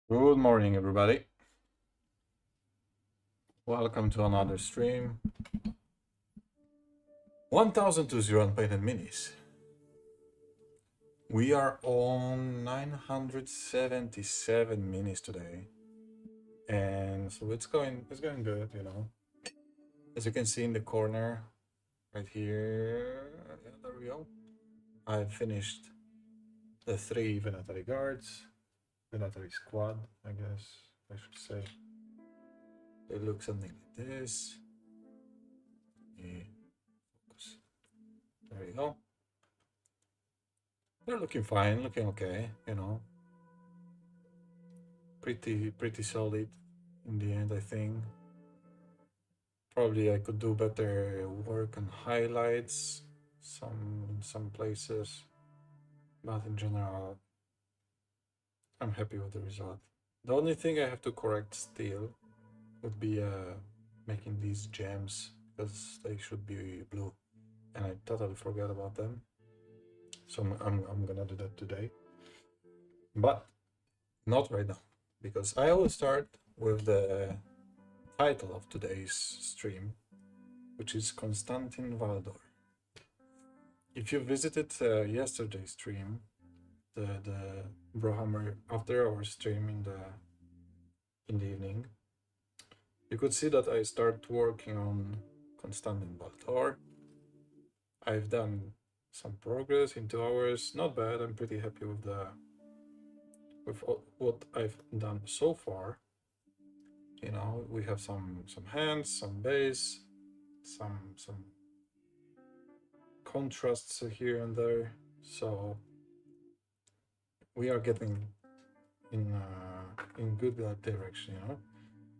Good morning, everybody. Welcome to another stream. 1020 unpainted minis. We are on 977 minis today, and so it's going good, you know. As you can see in the corner, right here, yeah, there we go. I've finished the 3 Venetary guards, Venetary squad, I guess I should say. They look something like this. Yeah. Focus. There you go. They're looking fine, looking okay, you know. Pretty solid in the end, I think. Probably I could do better work on highlights some places, but in general, I'm happy with the result. The only thing I have to correct still would be making these gems, because they should be blue, and I totally forgot about them. So I'm gonna do that today, but not right now, because I will start with the title of today's stream, which is Constantin Valdor. If you visited yesterday's stream, the Brohammer after our stream in the evening, you could see that I started working on Constantin Valdor. I've done some progress in 2 hours, not bad. I'm pretty happy with what I've done so far. You know, we have some hands, some base, some contrasts here and there, so we are getting in good direction, you know.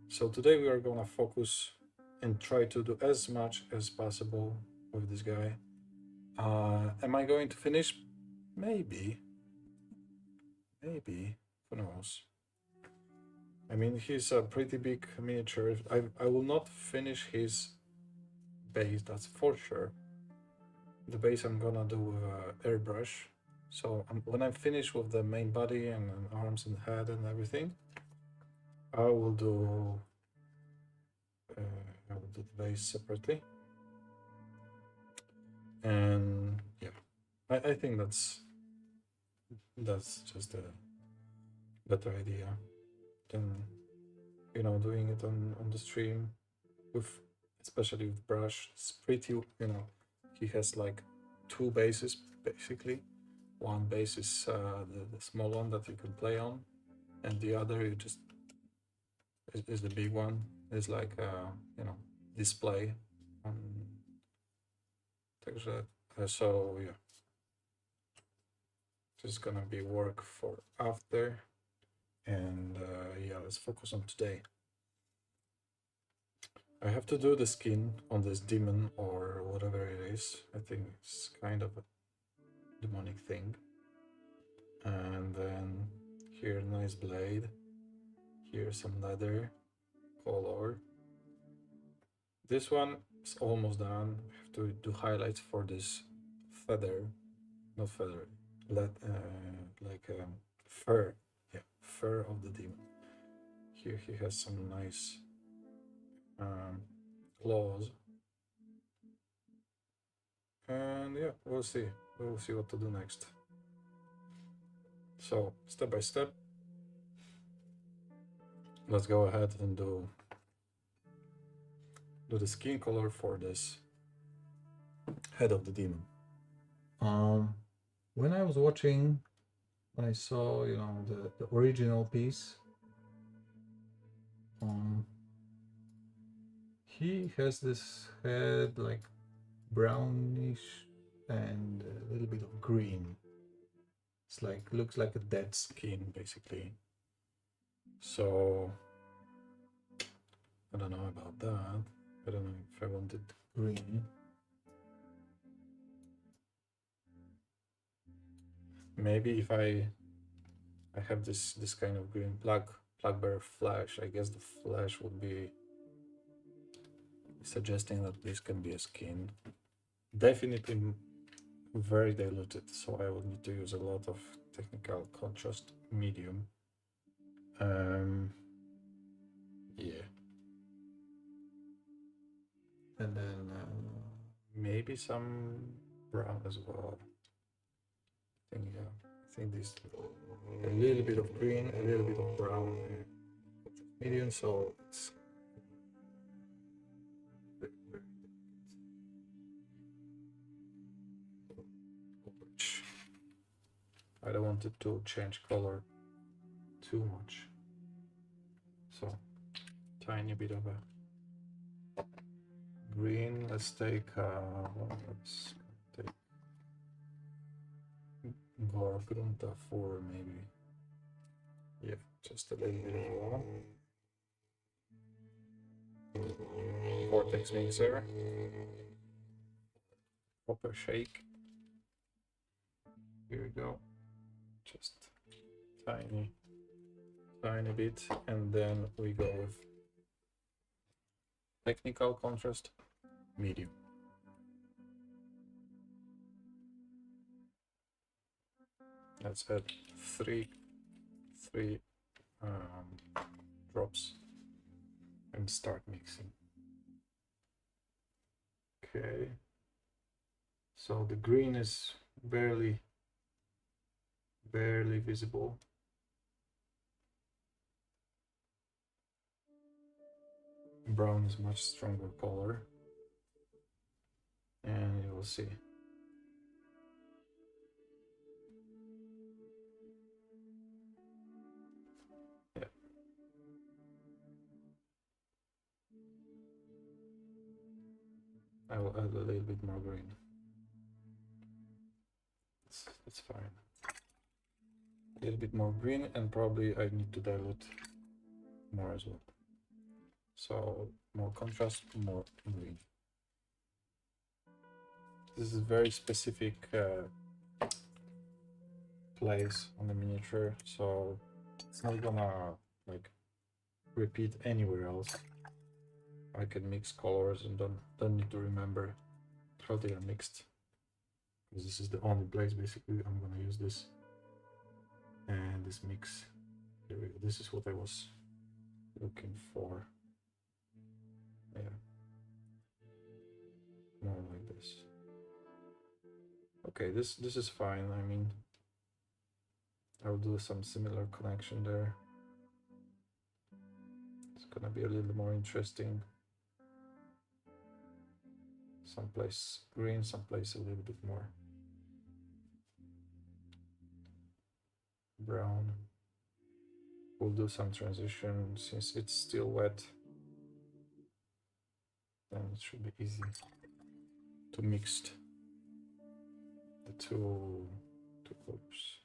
So today we are gonna focus and try to do as much as possible with this guy. Am I going to finish? Maybe, who knows. I mean, he's a pretty big miniature. I will not finish his base, that's for sure. The base I'm gonna do with airbrush. So when I'm finished with the main body and arms and head and everything, I will do the base separately. And yeah, I think that's just a better idea than, you know, doing it on the stream with, especially with brush. It's pretty, you know, he has like 2 bases basically. One base is the small one that you can play on, and the other you just is the big one. It's like you know, display. Także so yeah, just gonna be work for after, and yeah, let's focus on today. I have to do the skin on this demon or whatever it is. I think it's kind of a demonic thing. And then here, nice blade. Here, some leather color. This one is almost done. I have to do highlights for this feather, not feather, like fur. Yeah, fur of the demon. Here he has some nice claws. And yeah, we'll see. We'll see what to do next. So, step by step, let's go ahead and do the skin color for this head of the demon. When I was watching, when I saw, you know, the original piece, he has this head like brownish and a little bit of green. It's like, looks like a dead skin basically. So I don't know about that. I don't know if I wanted green. Maybe if I have this kind of green black bear flesh, I guess the flesh would be suggesting that this can be a skin. Definitely very diluted, so I will need to use a lot of technical contrast medium. Yeah. And then maybe some brown as well. I think this a little bit of green, a little bit of brown, medium, so it's I don't want it to change color too much. So tiny bit of a green. Let's take Vorgrunta 4 maybe. Yeah, just a little bit as well. Vortex mixer. Proper shake. Here we go. Just tiny bit, and then we go with technical contrast, medium. Let's add three drops and start mixing. Okay, so the green is barely visible. Brown is much stronger color, and you will see. Yeah. I will add a little bit more green. It's fine. A little bit more green, and probably I need to dilute more as well. So more contrast, more green. This is very specific place on the miniature, so it's not gonna like repeat anywhere else. I can mix colors and don't need to remember how they are mixed, because this is the only place basically I'm gonna use this. And this mix, here we go. This is what I was looking for. Yeah, more like this. Okay, this is fine. I mean, I'll do some similar connection there. It's gonna be a little more interesting. Someplace green, someplace a little bit more brown. We'll do some transition since it's still wet. Then it should be easy to mix the two groups.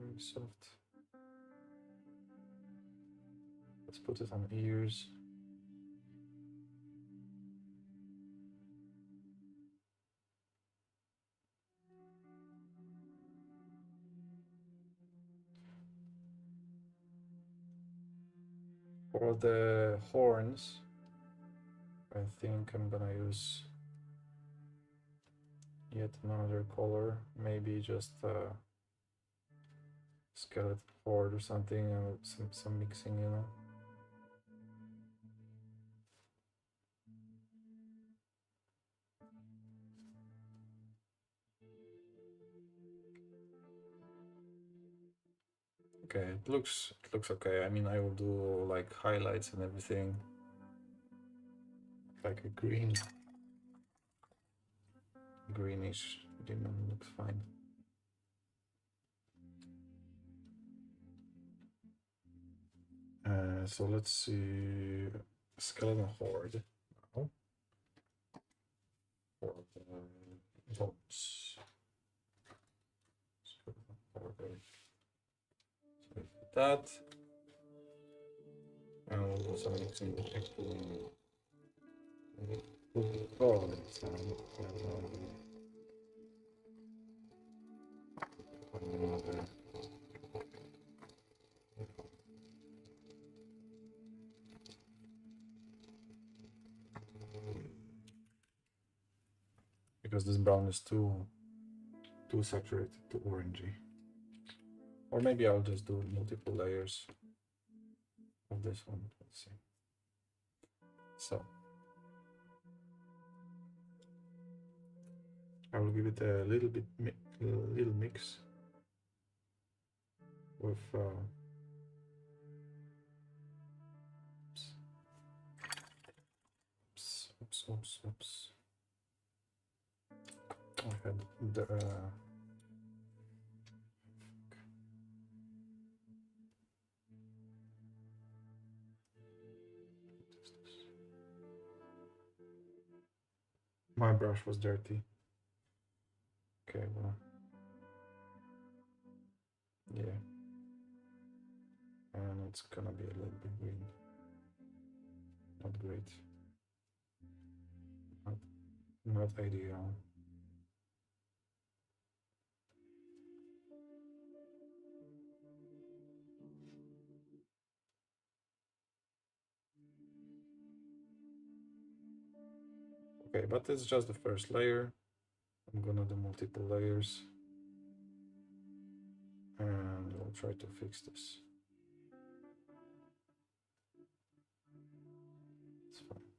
Very soft. Let's put it on ears. For the horns, I think I'm gonna use yet another color, maybe just skeleton horde or something, some mixing, you know. Okay, it looks okay. I mean, I will do like highlights and everything, like a greenish demon looks fine. So let's see, skeleton horde now for the votes. Skeleton horde. So that, and we'll do some mixing actually. Oh, another because this brown is too saturated, too orangey. Or maybe I'll just do multiple layers of this one. Let's see. So I will give it a little bit, little mix with oops. I had the my brush was dirty. Okay, well, yeah, and it's gonna be a little bit green. Not great. Not ideal. Okay, but it's just the first layer. I'm gonna do multiple layers and we'll try to fix this. It's fine.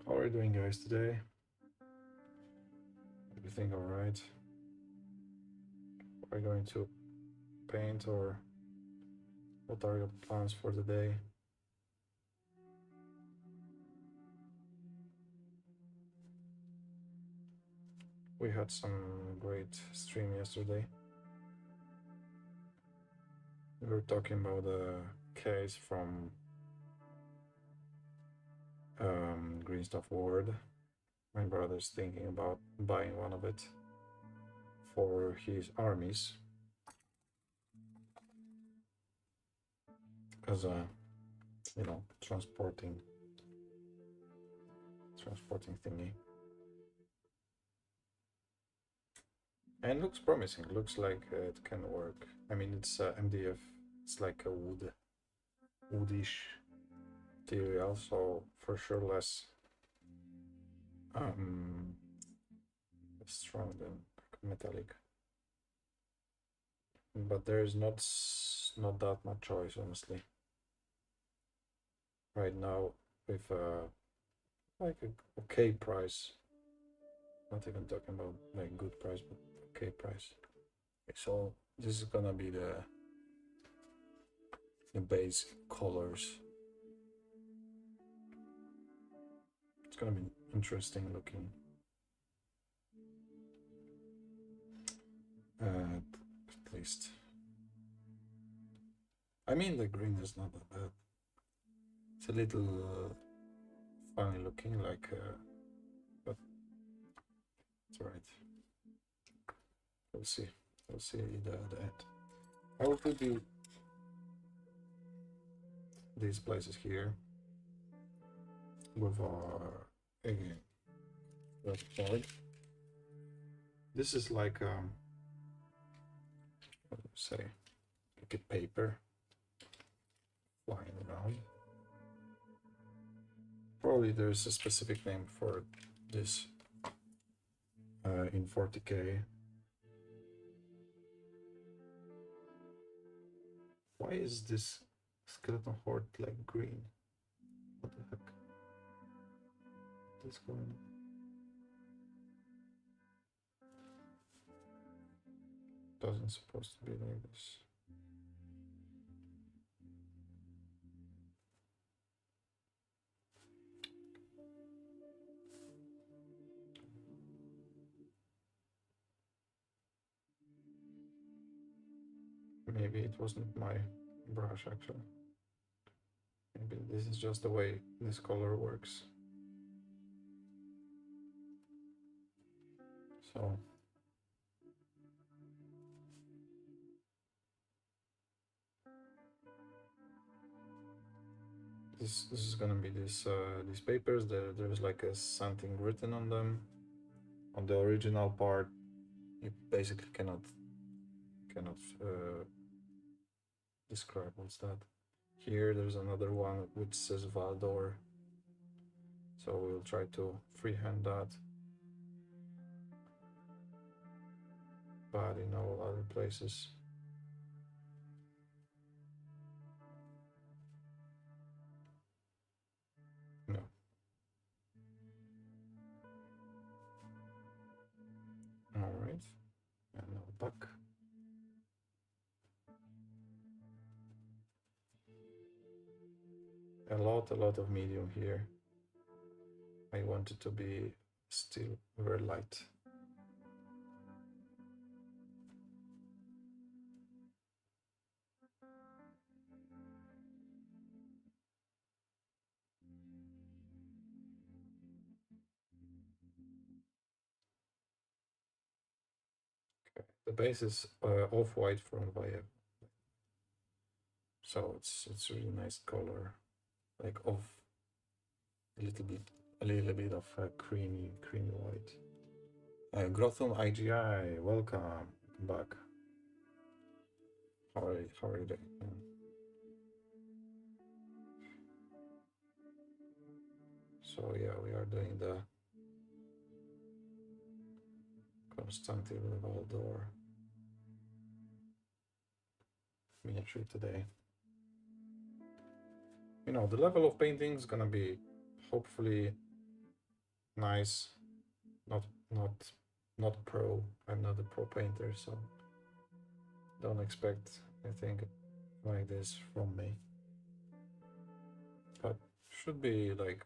How are you doing, guys, today? Everything all right? Are you going to paint, or what are your plans for the day? We had some great stream yesterday. We were talking about a case from Green Stuff Ward. My brother's thinking about buying one of it for his armies as a, you know, transporting thingy. And looks promising. Looks like it can work. I mean, it's MDF. It's like a woodish material, so for sure less strong than metallic. But there's not that much choice, honestly. Right now, with like a okay price. Not even talking about like good price, but okay price. Okay, so this is gonna be the base colors. It's gonna be interesting looking. At least. I mean, the green is not that bad. It's a little funny looking, like, but it's alright. We'll see. We'll see the end. I will put these places here with our again board. This is like what do you say, like a paper flying around. Probably there's a specific name for this in 40k. Why is this skeleton horde like green? What the heck? What's going on? Doesn't supposed to be like this. Maybe it wasn't my brush actually. Maybe this is just the way this color works. So this is gonna be these papers. There's like something written on them. On the original part, you basically cannot describe what's that. Here there's another one which says Valdor, so we'll try to freehand that. But in all other places, no. All right, and now back. A lot of medium here. I want it to be still very light. Okay. The base is off-white from Via, so it's really nice color, like off a little bit of creamy white. Grotham IGI, welcome back. How are you doing? So yeah, we are doing the Constantin Valdor miniature today. You know, the level of painting is gonna be hopefully nice. Not pro. I'm not a pro painter, so don't expect anything like this from me. But should be like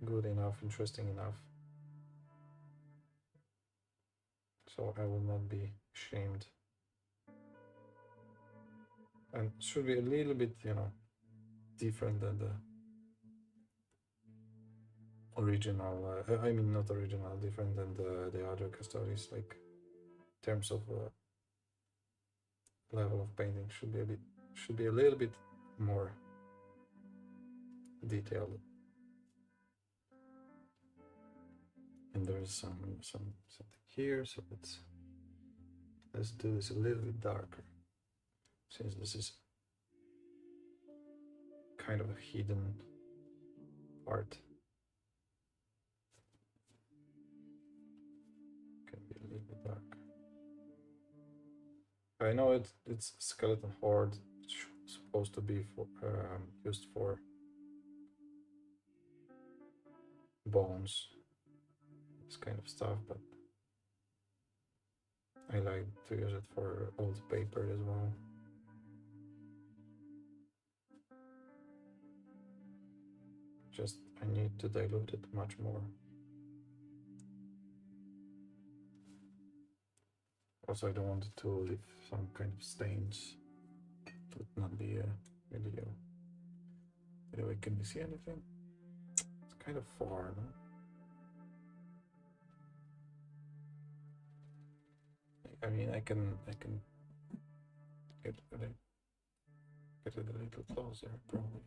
good enough, interesting enough. So I will not be ashamed. And should be a little bit, you know, different than the original. I mean, not original, different than the other Custodes. Like, in terms of level of painting, should be a little bit more detailed. And there's something here, so let's do this a little bit darker, since this is kind of a hidden part. Can be a little bit dark. I know it's skeleton horde. It's supposed to be for used for bones, this kind of stuff, but I like to use it for old paper as well. Just I need to dilute it much more. Also, I don't want it to leave some kind of stains. It would not be a video. Anyway, can you see anything? It's kind of far, no? I mean, I can get it a little closer, probably.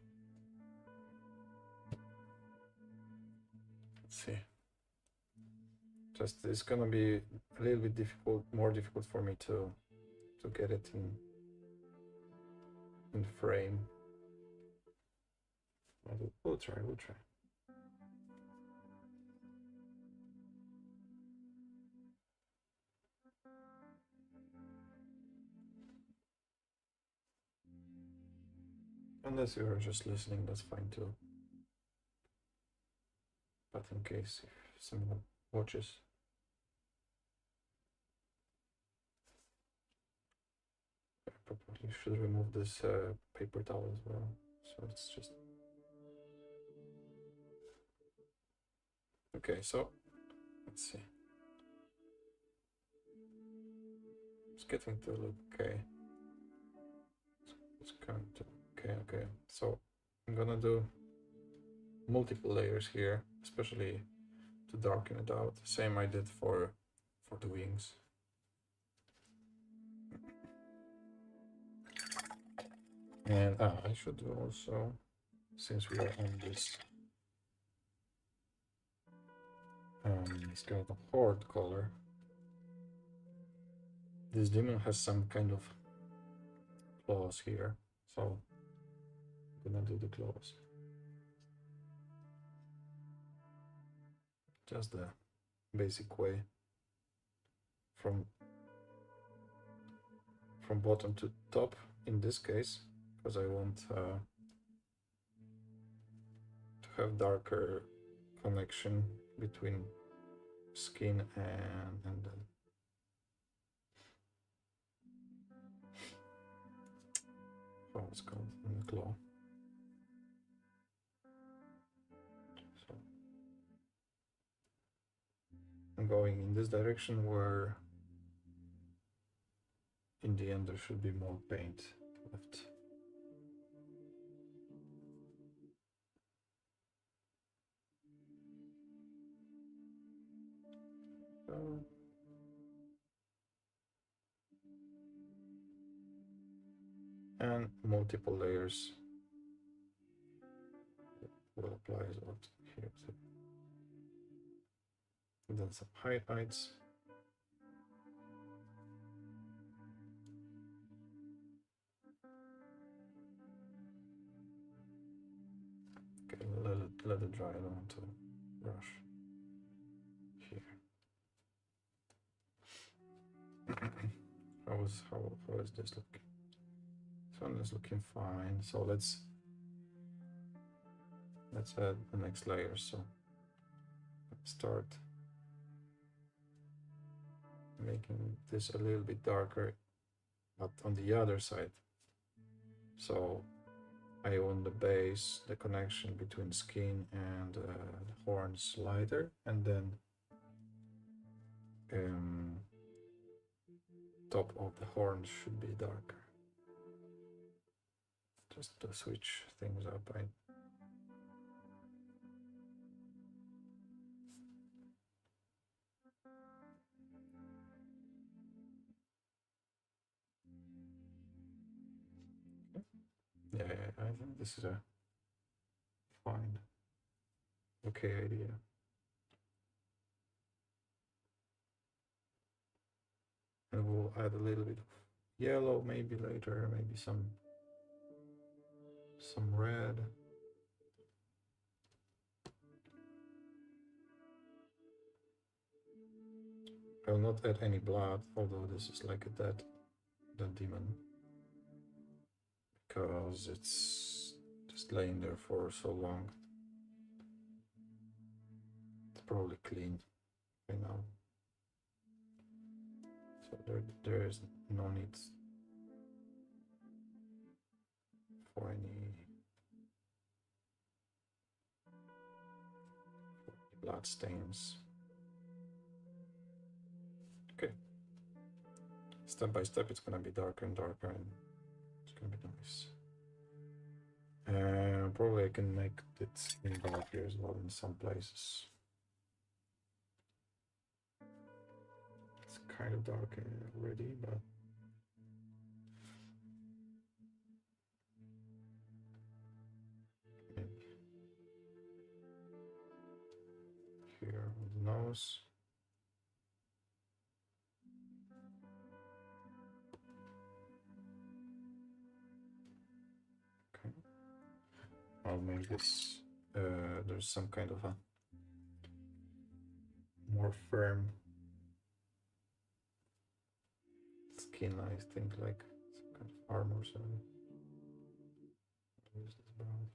Let's see. Just it's gonna be a little bit more difficult for me to get it in frame. We'll try. Unless you are just listening, that's fine too. But in case if someone watches, I probably should remove this paper towel as well. So it's just okay. So let's see. It's getting to look okay. It's going to okay. So I'm gonna do multiple layers here, especially to darken it out. Same I did for the wings. And I should do also, since we are on this skeleton horde color, this demon has some kind of claws here, so I'm gonna do the claws. Just the basic way from bottom to top in this case, because I want to have darker connection between skin and how it's called in the claw. So I'm going in this direction where in the end there should be more paint left. And multiple layers will apply as well here too. And then some highlights. Okay, let it dry. I don't want to rush here. how is this looking? This one is looking fine. So let's add the next layer. So let's start making this a little bit darker, but on the other side. So I want the base, the connection between skin and the horns lighter, and then top of the horn should be darker. Just to switch things up, right? Yeah, I think this is a fine, okay idea. And we'll add a little bit of yellow maybe later, maybe some red. I will not add any blood, although this is like a dead demon, because it's just laying there for so long. It's probably clean by now, so there is no need for any blood stains. Okay, step by step it's gonna be darker and darker, and it's gonna be nice. Probably I can make it in dark here as well in some places. It's kind of dark already, but maybe here on the nose. Okay, I'll make this. There's some kind of a more firm skin, I think, like some kind of armor. So I'll use this brown.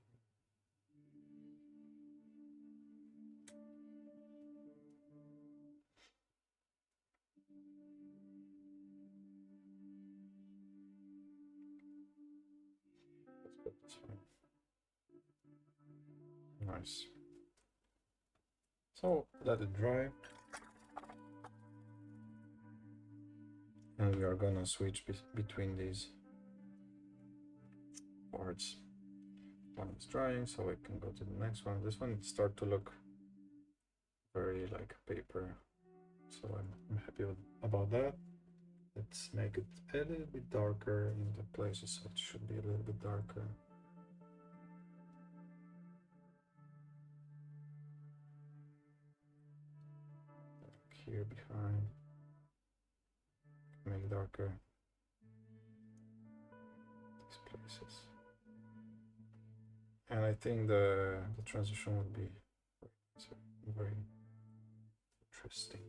That's good. That's fine. Nice. So let it dry. And we are gonna switch between these parts. One is drying, so I can go to the next one. This one start to look very like paper, so I'm happy about that. Let's make it a little bit darker in the places it should be a little bit darker. Like here behind, make it darker. places. And I think the transition would be very interesting.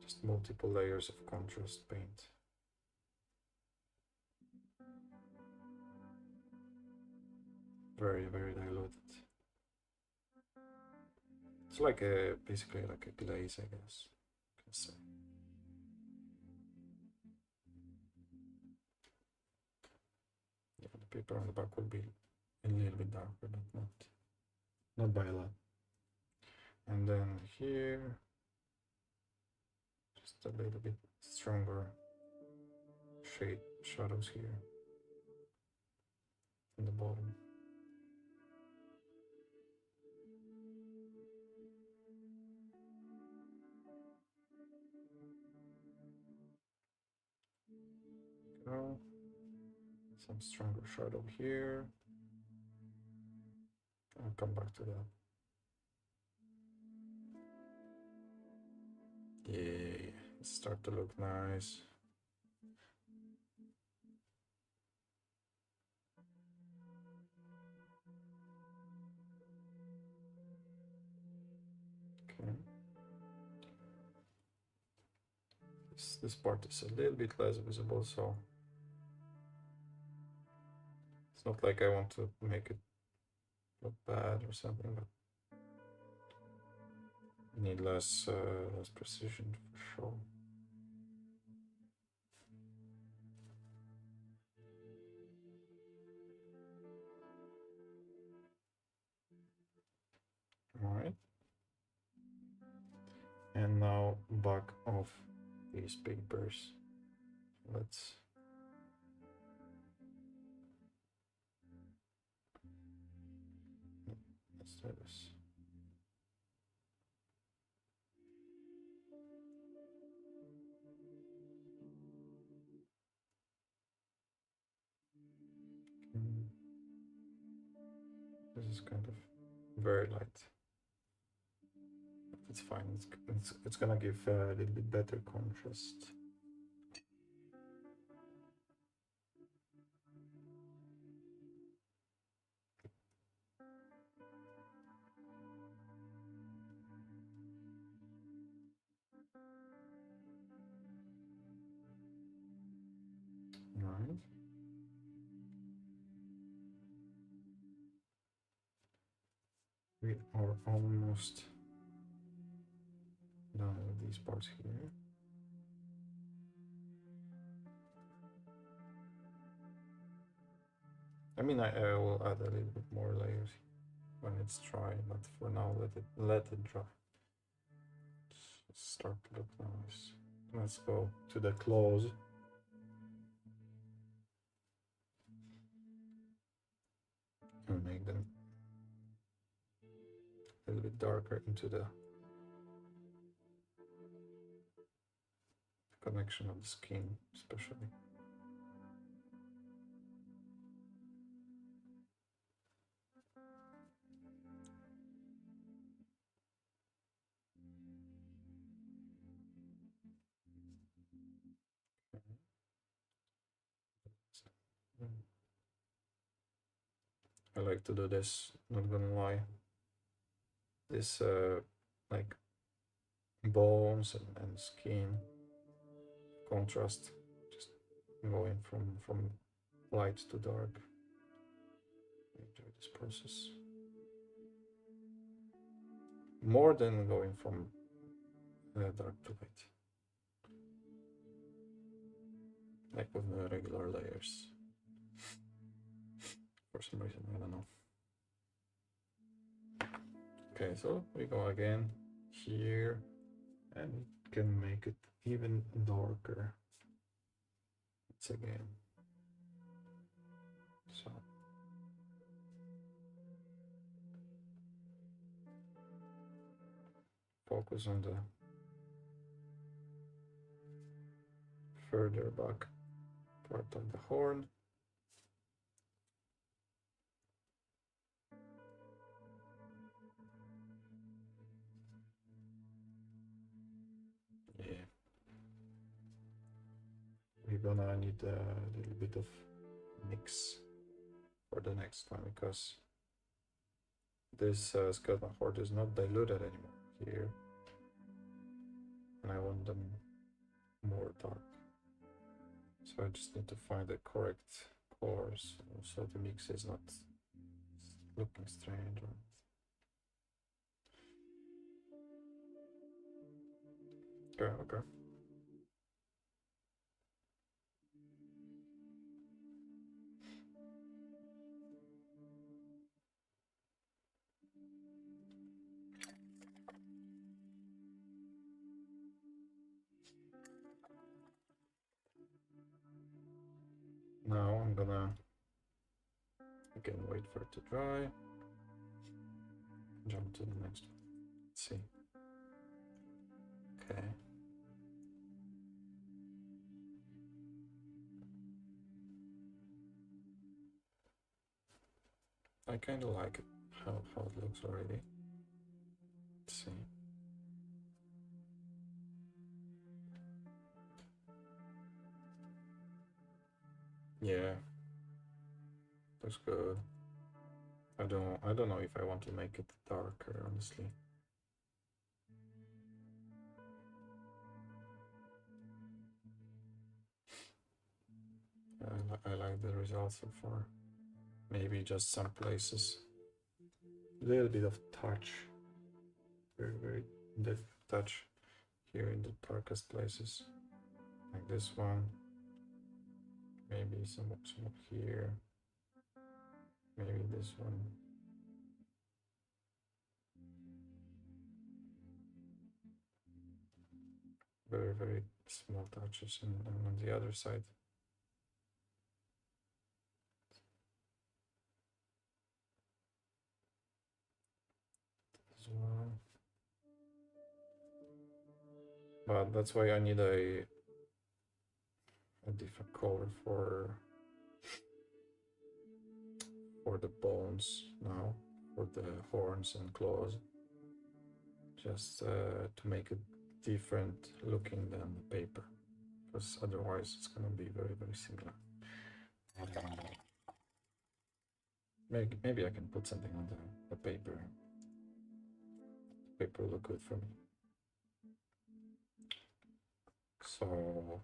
Just multiple layers of contrast paint. Very, very diluted. It's like basically like a glaze, I guess. You can say. Yeah, the paper on the back will be a little bit darker, but not by a lot. And then here, just a little bit stronger shadows here in the bottom. Go. Some stronger shadow here. I'll come back to that. Yeah, it's start to look nice. Okay. This part is a little bit less visible, so it's not like I want to make it look bad or something, but need less precision for sure. All right. And now back of these papers. Let's do this. This is kind of very light. It's fine. It's gonna give a little bit better contrast. Right. We are almost done with these parts here. I mean, I will add a little bit more layers when it's dry, but for now, let it dry. Let's start to look nice. Let's go to the claws. And make them a little bit darker into the connection of the skin, especially. I like to do this, not gonna lie. This like bones and skin contrast, just going from light to dark. I enjoy this process more than going from dark to light, like with the regular layers. For some reason, I don't know. Okay, so we go again here and can make it even darker. It's again. So focus on the further back part of the horn. Yeah. We gonna need a little bit of mix for the next one, because this skeleton horde is not diluted anymore here, and I want them more dark. So I just need to find the correct colors so the mix is not looking strange. Okay. Now I'm gonna again wait for it to dry. Jump to the next one. Let's see. Okay. I kind of like it, how it looks already. Let's see. Yeah, looks good. I don't know if I want to make it darker, honestly. I like the results so far. Maybe just some places. A little bit of touch. Very deep touch here in the darkest places. Like this one. Maybe some here. Maybe this one. Very small touches, and on the other side. As well. But that's why I need a different color for the bones now, for the horns and claws, just to make it different looking than the paper, because otherwise it's gonna be very similar. Maybe I can put something on the paper. The paper will look good for me. So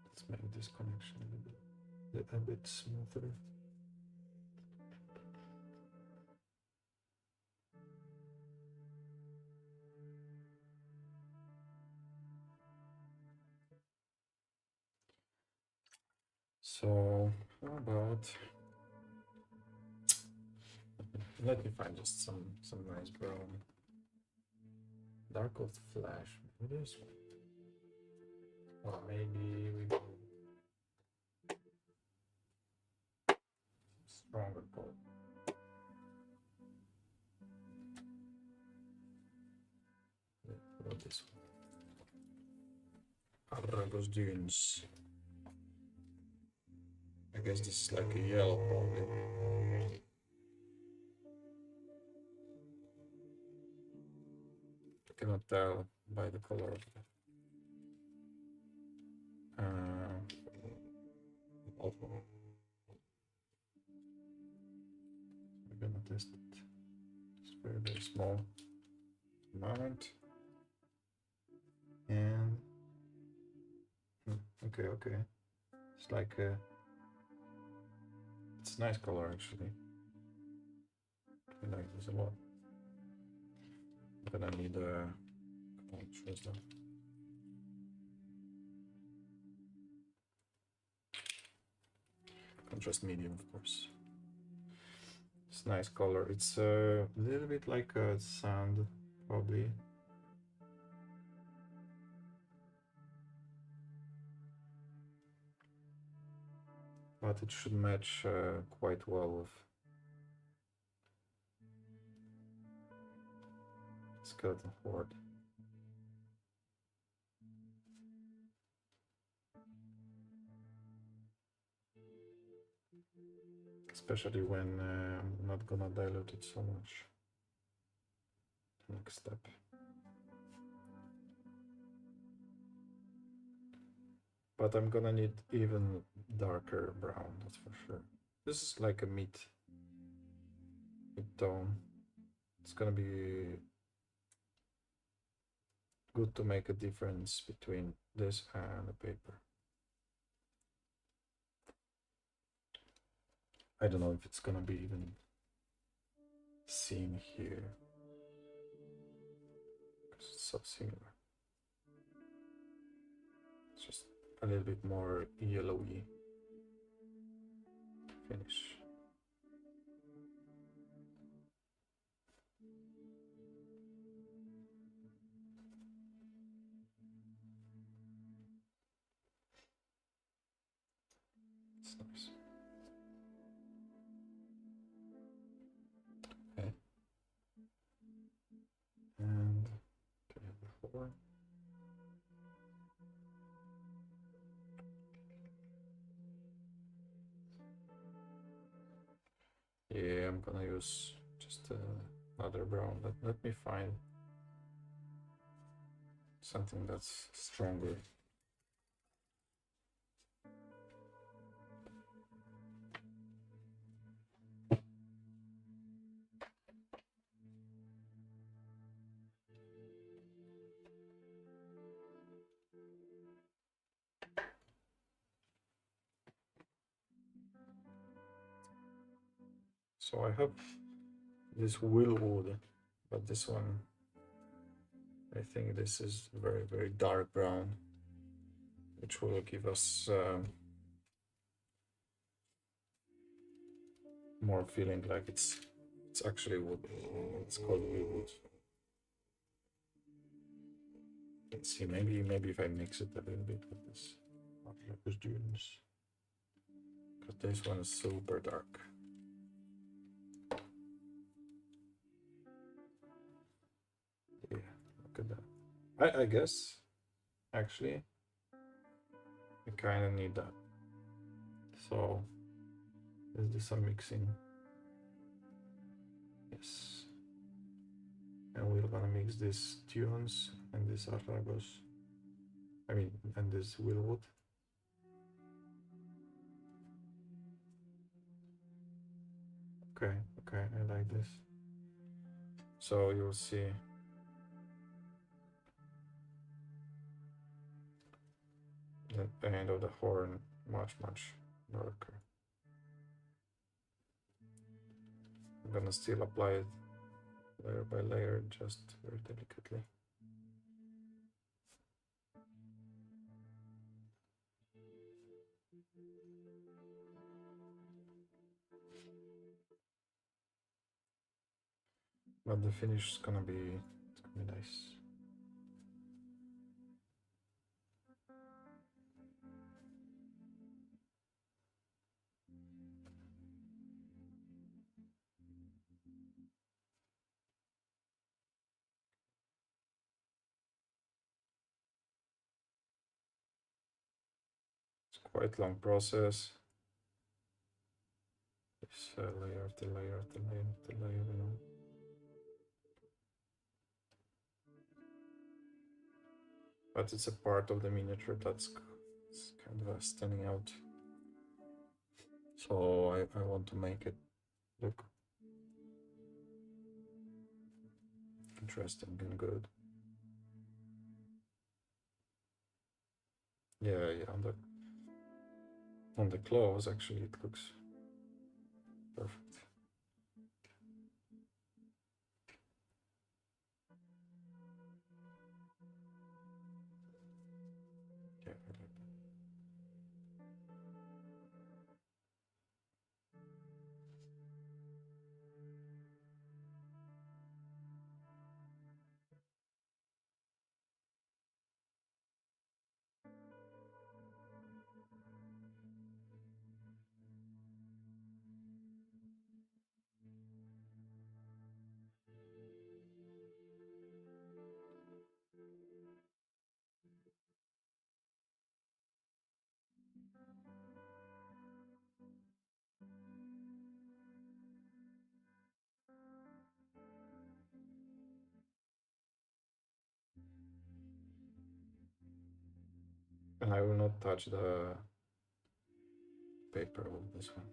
let's make this connection a bit smoother. So how about, let me find just some nice brown. Dark of flash, maybe this one. Or maybe we go stronger color. What about this one? Argos Dunes. I guess this is like a yellow probably. I cannot tell by the color of it. We're gonna test it. It's very small amount. And okay. It's like it's a nice color actually. I like this a lot. But I need a contrast though. Contrast medium, of course. It's a nice color. It's a little bit like a sand, probably. But it should match quite well with skeleton horde. Especially when I'm not gonna dilute it so much. Next step. But I'm gonna need even darker brown, that's for sure. This is like a mid tone. It's gonna be good to make a difference between this and the paper. I don't know if it's gonna be even seen here because it's so similar. It's just a little bit more yellowy finish. It's nice. Okay. And okay, before. Yeah, I'm gonna use just another brown. Let me find something that's stronger. So I have this Willwood, but this one, I think this is very, very dark brown, which will give us more feeling like it's actually wood. It's called Willwood. Let's see, maybe if I mix it a little bit with this Archipelago dunes, because this one is super dark. Yeah, look at that. I guess actually I kind of need that. So is this a mixing? Yes. And we're gonna mix these tunes and this Arragos. I mean, and this Willwood. Okay, okay, I like this. So you'll see the end of the horn much darker. I'm gonna still apply it layer by layer, just very delicately. But the finish is gonna be nice. It's quite long process. This layer after layer after layer after layer, you know. But it's a part of the miniature that's kind of standing out. So I want to make it look interesting and good. Yeah, on the claws actually it looks perfect. Yeah, I like that. And I will not touch the paper with this one.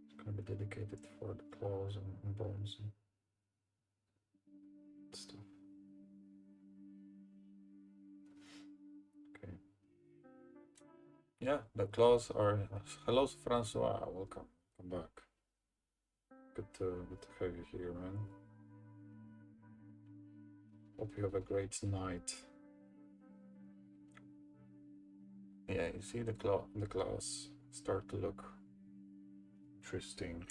It's gonna be dedicated for the claws and bones and stuff. Okay. Yeah, the claws are. Hello, Francois. Welcome. Come back. Good to have you here, man. Hope you have a great night. Yeah, you see the claws start to look interesting.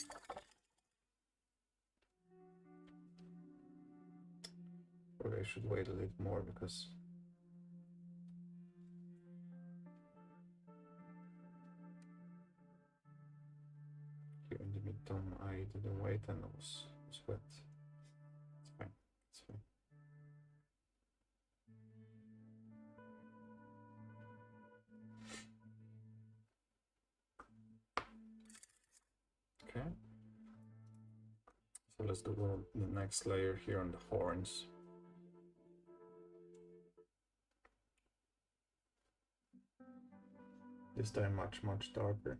Or I should wait a little more because here in the midterm I didn't wait and I was wet. It's fine. It's fine. Okay. So let's do the next layer here on the horns. This time much darker.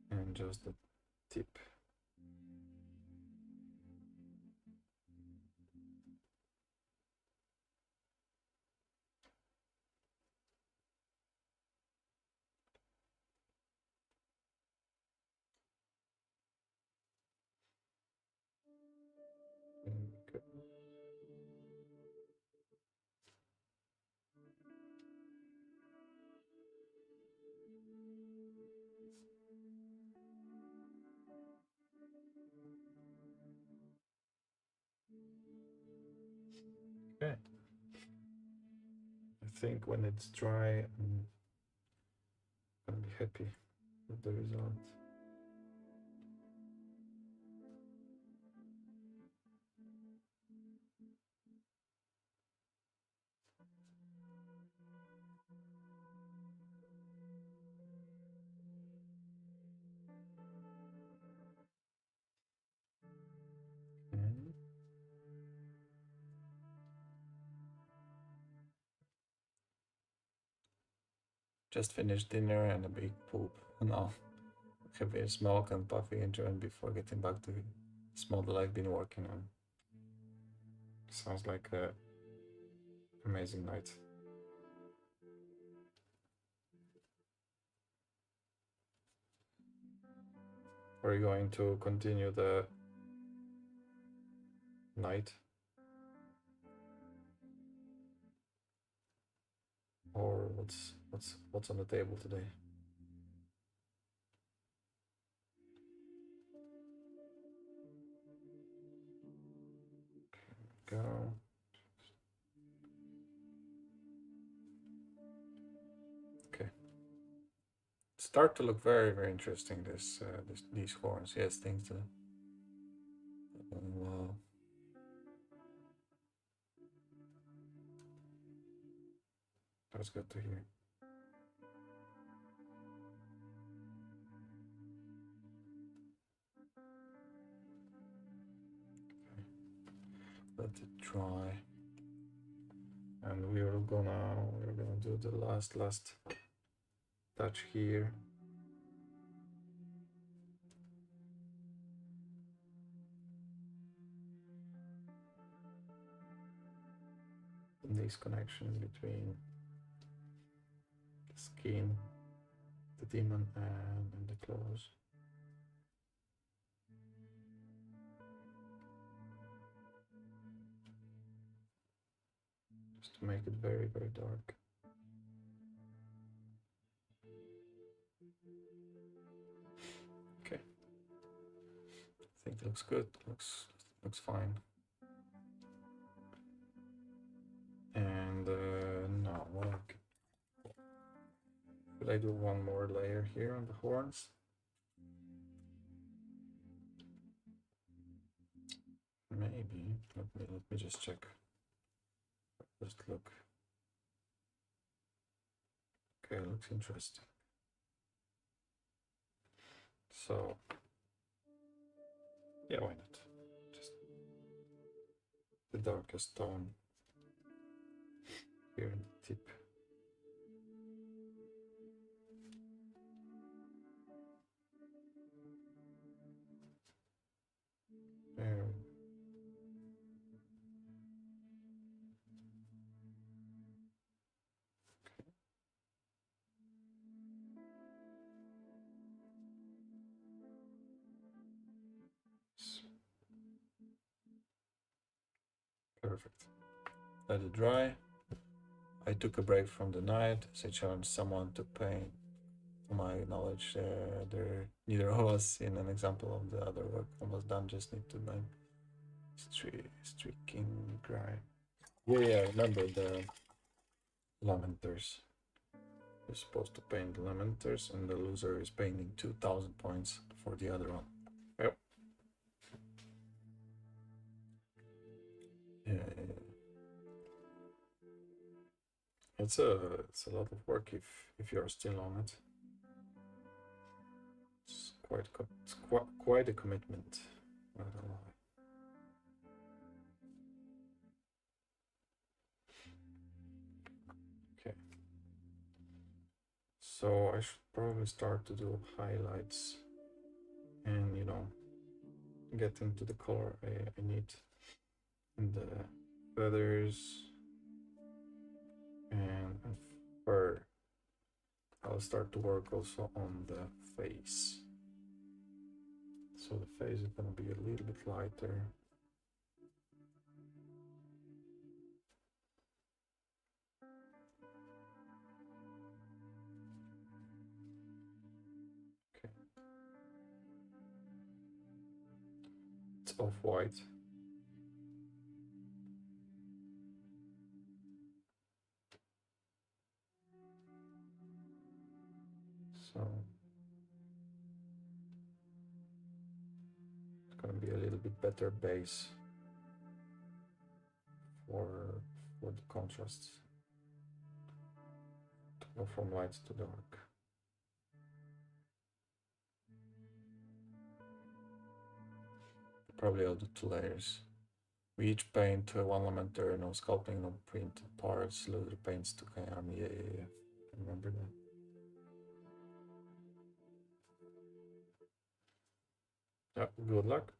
And just the tip. Okay. Okay. I think when it's dry, I'm gonna be happy with the result. Okay. Just finished dinner and a big poop. Now having a smoke and puffy and joint before getting back to this model I've been working on. Sounds like a amazing night. Are you going to continue the night? Or what's on the table today? Go. Okay. Start to look very interesting. These horns. Yes, things. Wow. That's good to hear. Okay. Let it dry. And we're gonna do the last touch here. These connections between the skin, the demon, and the claws. Just to make it very dark. Okay. I think it looks good. Looks fine. And now should I do one more layer here on the horns? Maybe. Let me just check. Just look. Okay, looks interesting. So yeah, why not? Just the darkest tone here in the tip. There. Perfect. Let it dry. I took a break from the night as I challenged someone to paint. To my knowledge, there neither of us in an example of the other work almost done. Just need to make streaking dry. Yeah, I remember the lamenters. You're supposed to paint the lamenters, and the loser is painting 2,000 points for the other one. Yep. Yeah. It's a lot of work if you're still on it. It's quite a commitment. Not gonna lie. Okay. So I should probably start to do highlights and, you know, get into the color I need in the feathers and fur. I'll start to work also on the face. So the face is gonna be a little bit lighter. Okay. It's off-white. So it's gonna be a little bit better base for the contrasts. To go from light to dark. Probably I'll do 2 layers. We each paint one lamenter, no sculpting, no print parts, loader paints to army. Yeah. I remember that. Yeah, good luck.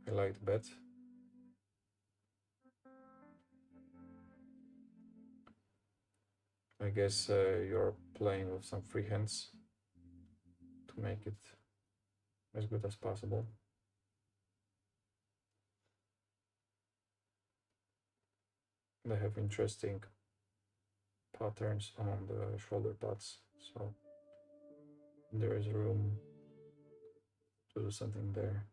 I like the bet. I guess you're playing with some free hands to make it as good as possible. They have interesting patterns on the shoulder pads, so there is room to do something there.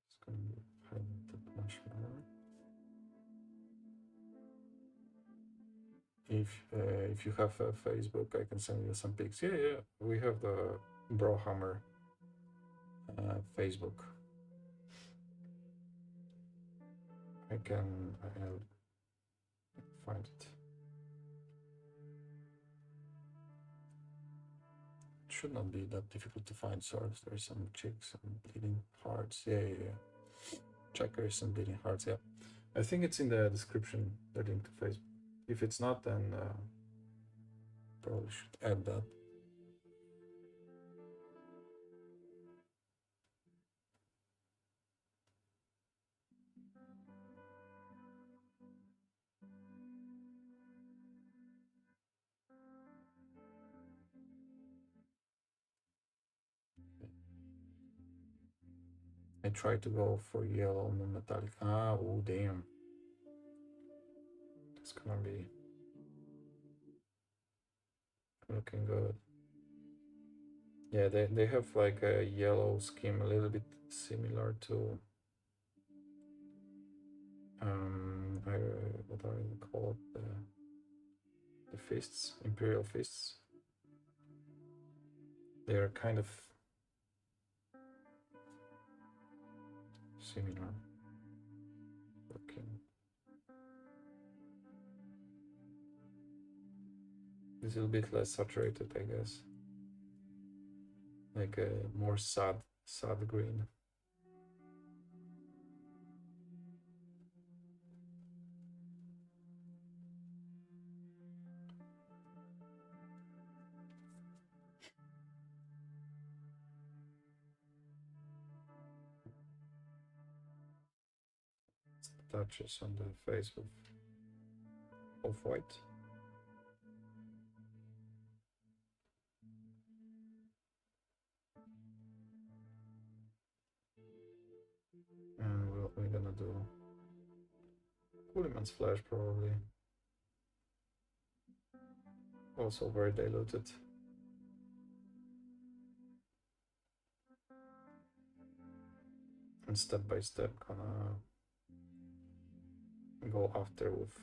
It's going to be highlighted much more. If you have a Facebook, I can send you some pics. Yeah, we have the Brohammer Facebook. I'll find it. It should not be that difficult to find swords. There's some chicks and bleeding hearts. Yeah. Checkers and bleeding hearts. Yeah, I think it's in the description. The link to Facebook. If it's not, then probably should add that. I try to go for yellow non-metallic. Oh damn. It's gonna be looking good. Yeah, they have like a yellow scheme, a little bit similar to what do I call it? the fists, Imperial fists. They are kind of similar looking. It's a little bit less saturated, I guess. Like a more sad green. Touches on the face of off-white. And what we're gonna do? Cooliman's Flash probably. Also very diluted. And step by step gonna go after with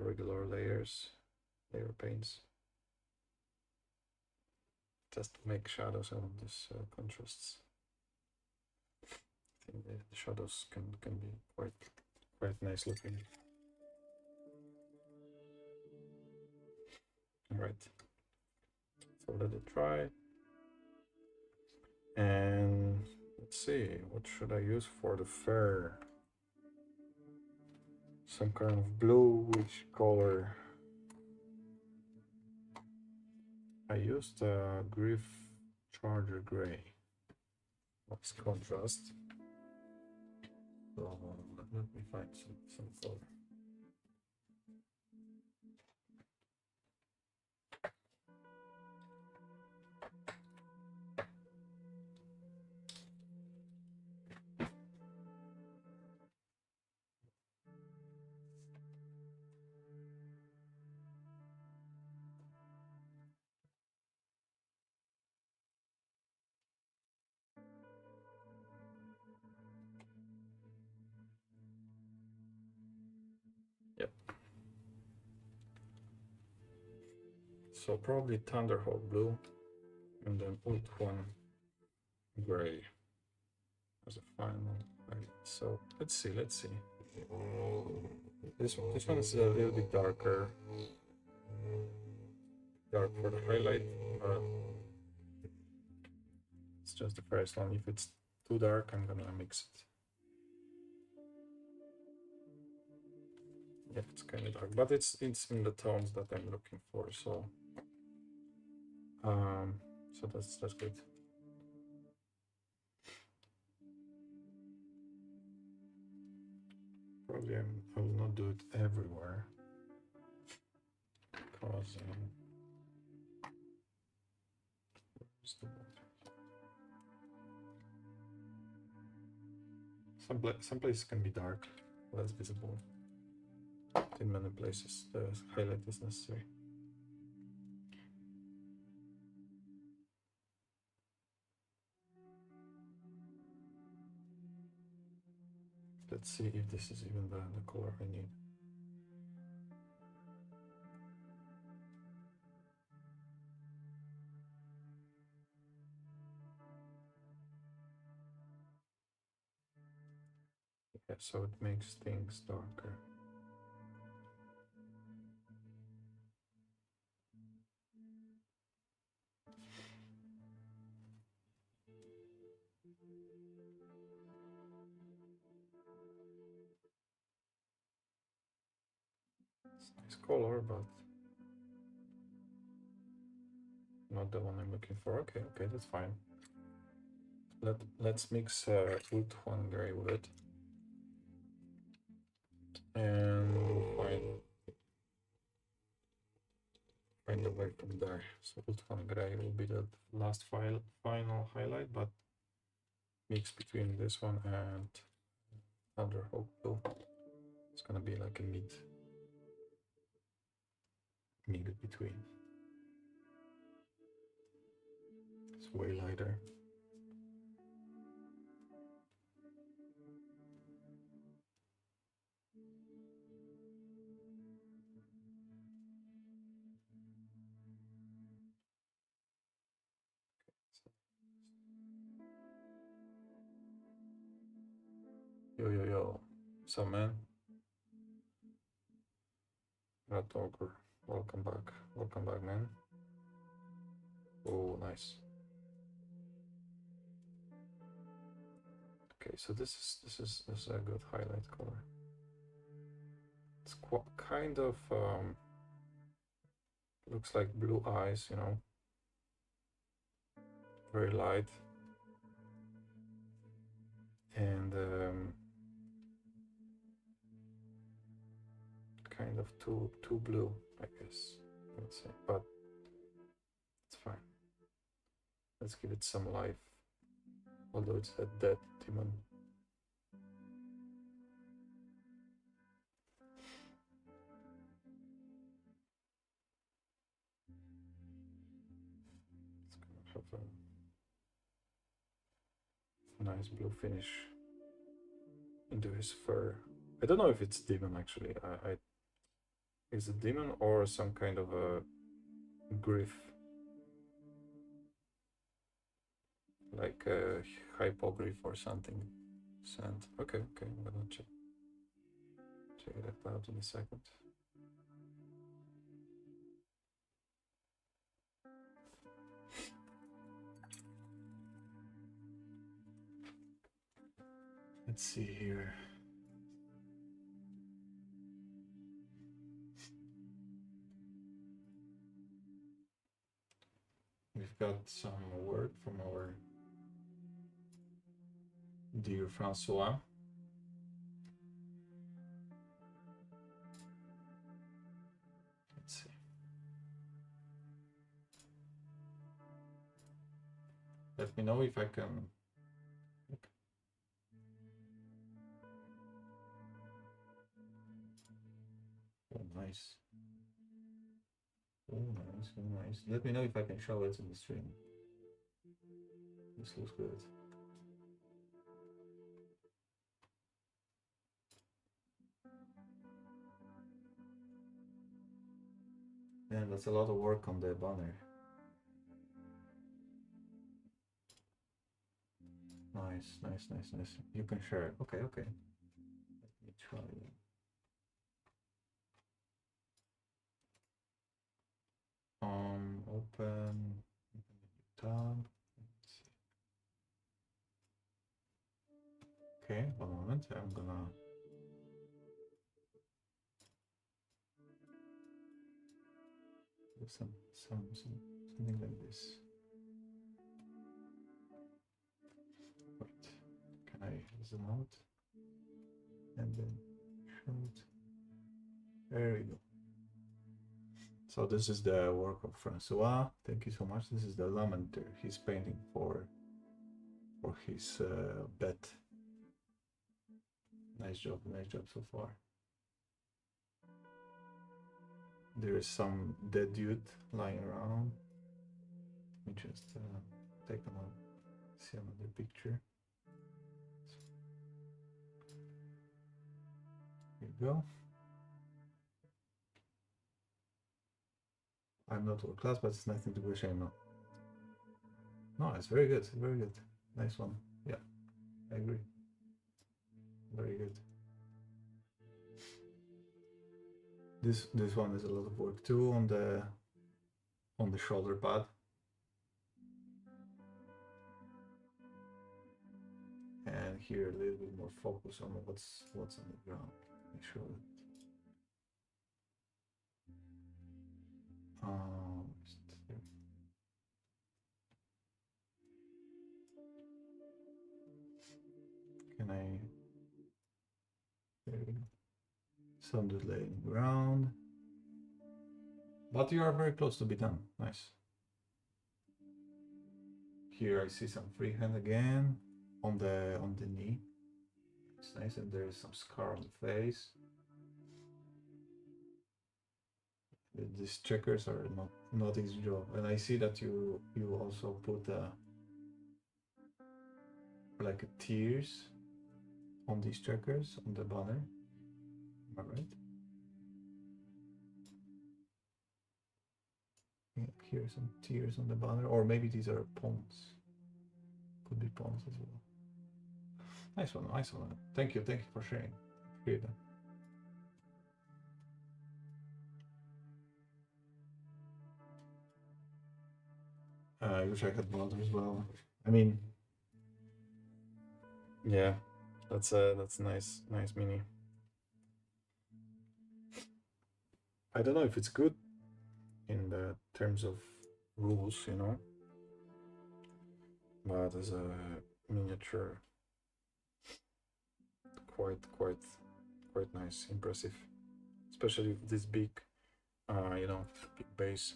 regular layer paints. Just to make shadows out of these contrasts. I think the shadows can be quite nice looking. All right, so let it dry. And let's see, what should I use for the fur? Some kind of blue, which color? I used Griff Charger Gray. What's contrast? So let me find some color. Yep. So probably Thunderhawk blue and then Ult one gray as a final. So let's see. This one is a little bit darker. Dark for the highlight, but it's just the first one. If it's too dark, I'm gonna mix it. Yeah, it's kind of dark, but it's in the tones that I'm looking for. So so that's good. Probably I will not do it everywhere because some places can be dark, less visible. In many places, the highlight is necessary. Let's see if this is even the color I need. Yeah, so it makes things darker. It's a nice color, but not the one I'm looking for. Okay, that's fine. Let's mix Ult one gray with it, and we'll find a way from there. So Ult one gray will be the last final highlight, but mix between this one and Thunderhawk blue. It's gonna be like a mid between. It's way lighter. Yo, yo, yo. What's up, man? Rat Ogre. Welcome back. Welcome back, man. Oh, nice. Okay, so this is a good highlight color. It's kind of looks like blue eyes, you know. Very light. And kind of too blue, I guess. Let's say, but it's fine. Let's give it some life. Although it's a dead demon. It's gonna have a nice blue finish into his fur. I don't know if it's demon actually. Is it demon or some kind of a griff, like a hypogriff or something. Sand. Okay, I'm gonna check it out in a second. Let's see here. We've got some work from our dear Francois. Let's see. Let me know if I can. Oh, nice. Oh, nice, oh, nice. Let me know if I can show it in the stream. This looks good. And that's a lot of work on the banner. Nice. You can share it. Okay. Let me try it. Open tab. Let's see. Okay, 1 moment. I'm gonna do something like this. Wait, can I zoom out and then show it? There we go. So this is the work of Francois. Thank you so much. This is the lamenter he's painting for his bed. Nice job so far. There is some dead dude lying around. Let me just take see another picture. Here you go. I'm not world class, but it's nothing to be ashamed of. No, it's very good. Nice one. Yeah, I agree. Very good. This one is a lot of work too on the shoulder pad. And here a little bit more focus on what's on the ground. Make sure that can I some dude laying ground, but you are very close to be done. Nice. Here I see some freehand again on the knee. It's nice, and there's some scar on the face. These checkers are not easy job, and I see that you also put like tears on these checkers on the banner. Am I right? Yeah, here are some tears on the banner, or maybe these are pawns. Could be pawns as well. Nice one, nice one. Thank you for sharing. Appreciate that. I wish I had Valdor as well. I mean, yeah, that's nice mini. I don't know if it's good in the terms of rules, you know, but as a miniature, quite nice, impressive, especially with this big, you know, big base.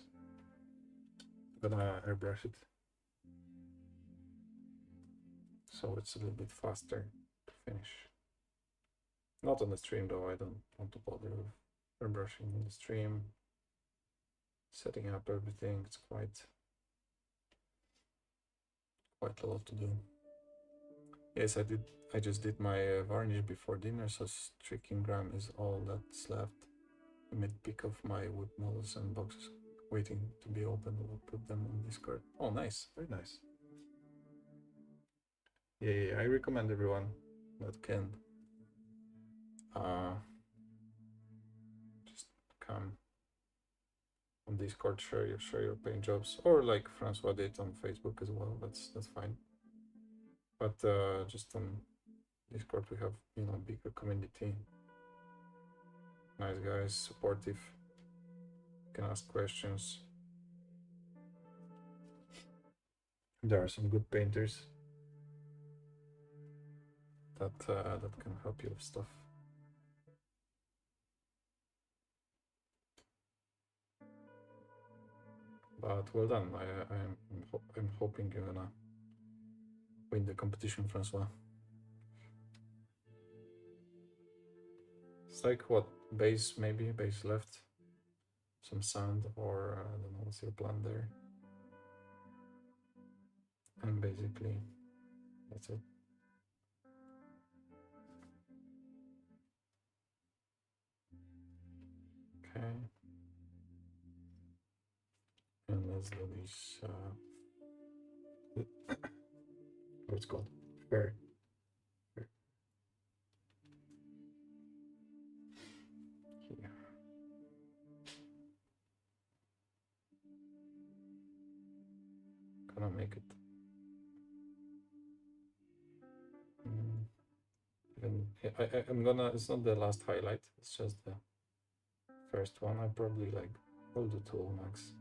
I'm gonna airbrush it so it's a little bit faster to finish. Not on the stream though, I don't want to bother with airbrushing in the stream. Setting up everything, it's quite a lot to do. Yes, I just did my varnish before dinner, so streaking gram is all that's left. A mid-pick of my wood models and boxes waiting to be opened. We'll put them on Discord. Oh, nice, very nice. Yeah, I recommend everyone that can just come on Discord, share your paint jobs, or like Francois did on Facebook as well. That's fine. But just on Discord we have, you know, bigger community. Nice guys, supportive. Can ask questions. There are some good painters that can help you with stuff. But well done. I'm hoping you're gonna win the competition, Francois. It's like what, base left, some sand, or I don't know what's your plan there. And basically that's it. Okay. And let's do this what's called fair. Here. Gonna make it. I'm gonna, it's not the last highlight, it's just the first one. I probably like will do 2 max.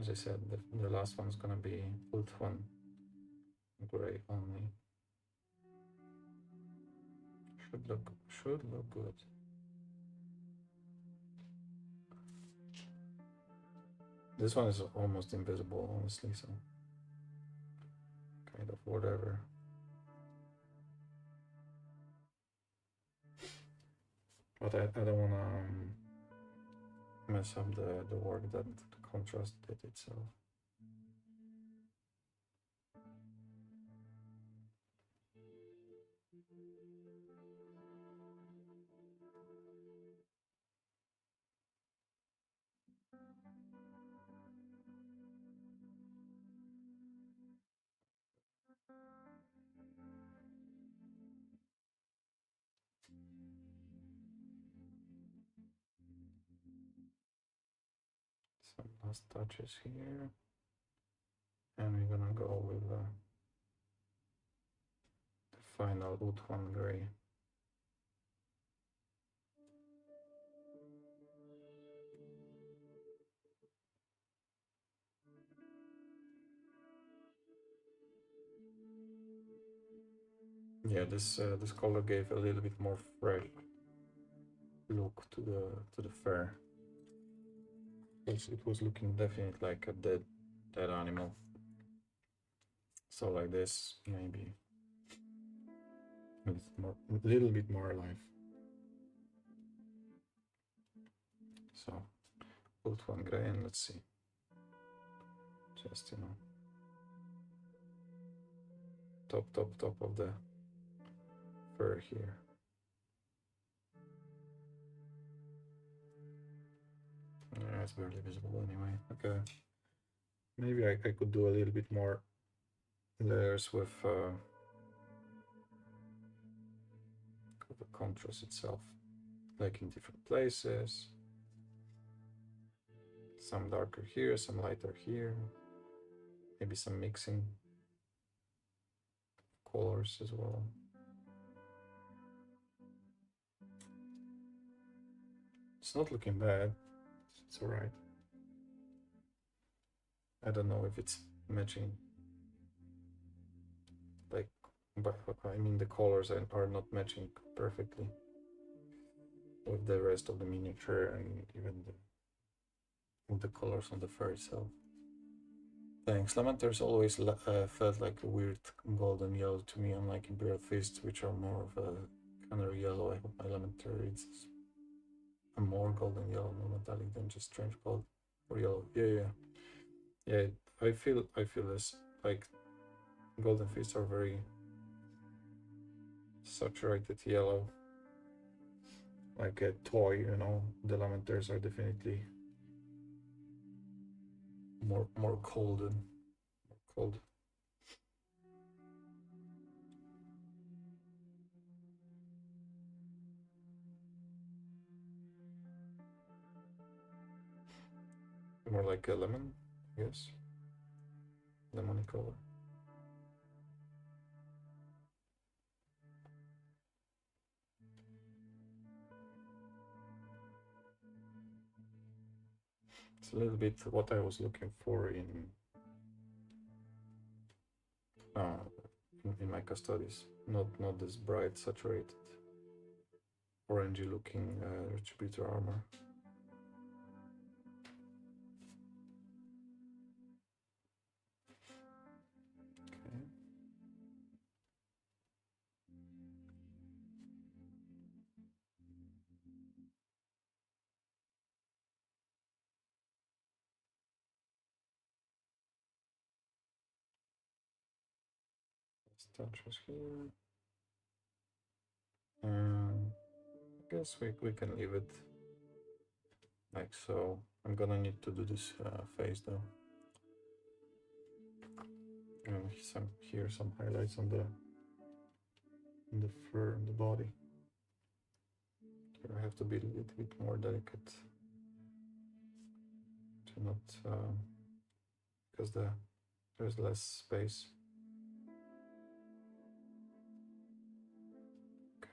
As I said, the last one's gonna be wood one gray only. Should look good. This one is almost invisible, honestly, so kind of whatever. But I don't want to mess up the work that the contrast did itself. Some last touches here, and we're gonna go with the final wood one gray. Yeah, this color gave a little bit more fresh look to the fur. It was looking definitely like a dead animal. So like this, maybe a little bit more alive. So put one gray and let's see. Just, you know, top of the fur here. Yeah, it's barely visible anyway. Okay. Maybe I could do a little bit more layers with the contrast itself, like in different places. Some darker here, some lighter here. Maybe some mixing colors as well. It's not looking bad. It's all right. I don't know if it's matching. Like, but I mean the colors are not matching perfectly with the rest of the miniature and even the colors on the fur itself. Thanks. Lamenters always felt like a weird golden yellow to me, unlike Imperial Fists, which are more of a canary yellow. I hope my Lamenter is a more golden yellow, more metallic than just strange gold or yellow. Yeah. I feel this like golden fists are very saturated yellow, like a toy. You know, the Lamenters are definitely more cold and more cold. More like a lemon, I guess. Lemony color. It's a little bit what I was looking for uh, in my custodies. Not this bright, saturated, orangey looking retributor armor. Okay. Touches here. I guess we can leave it like so. I'm gonna need to do this face though. And some highlights on the fur and the body. Here I have to be a little bit more delicate to not because there's less space.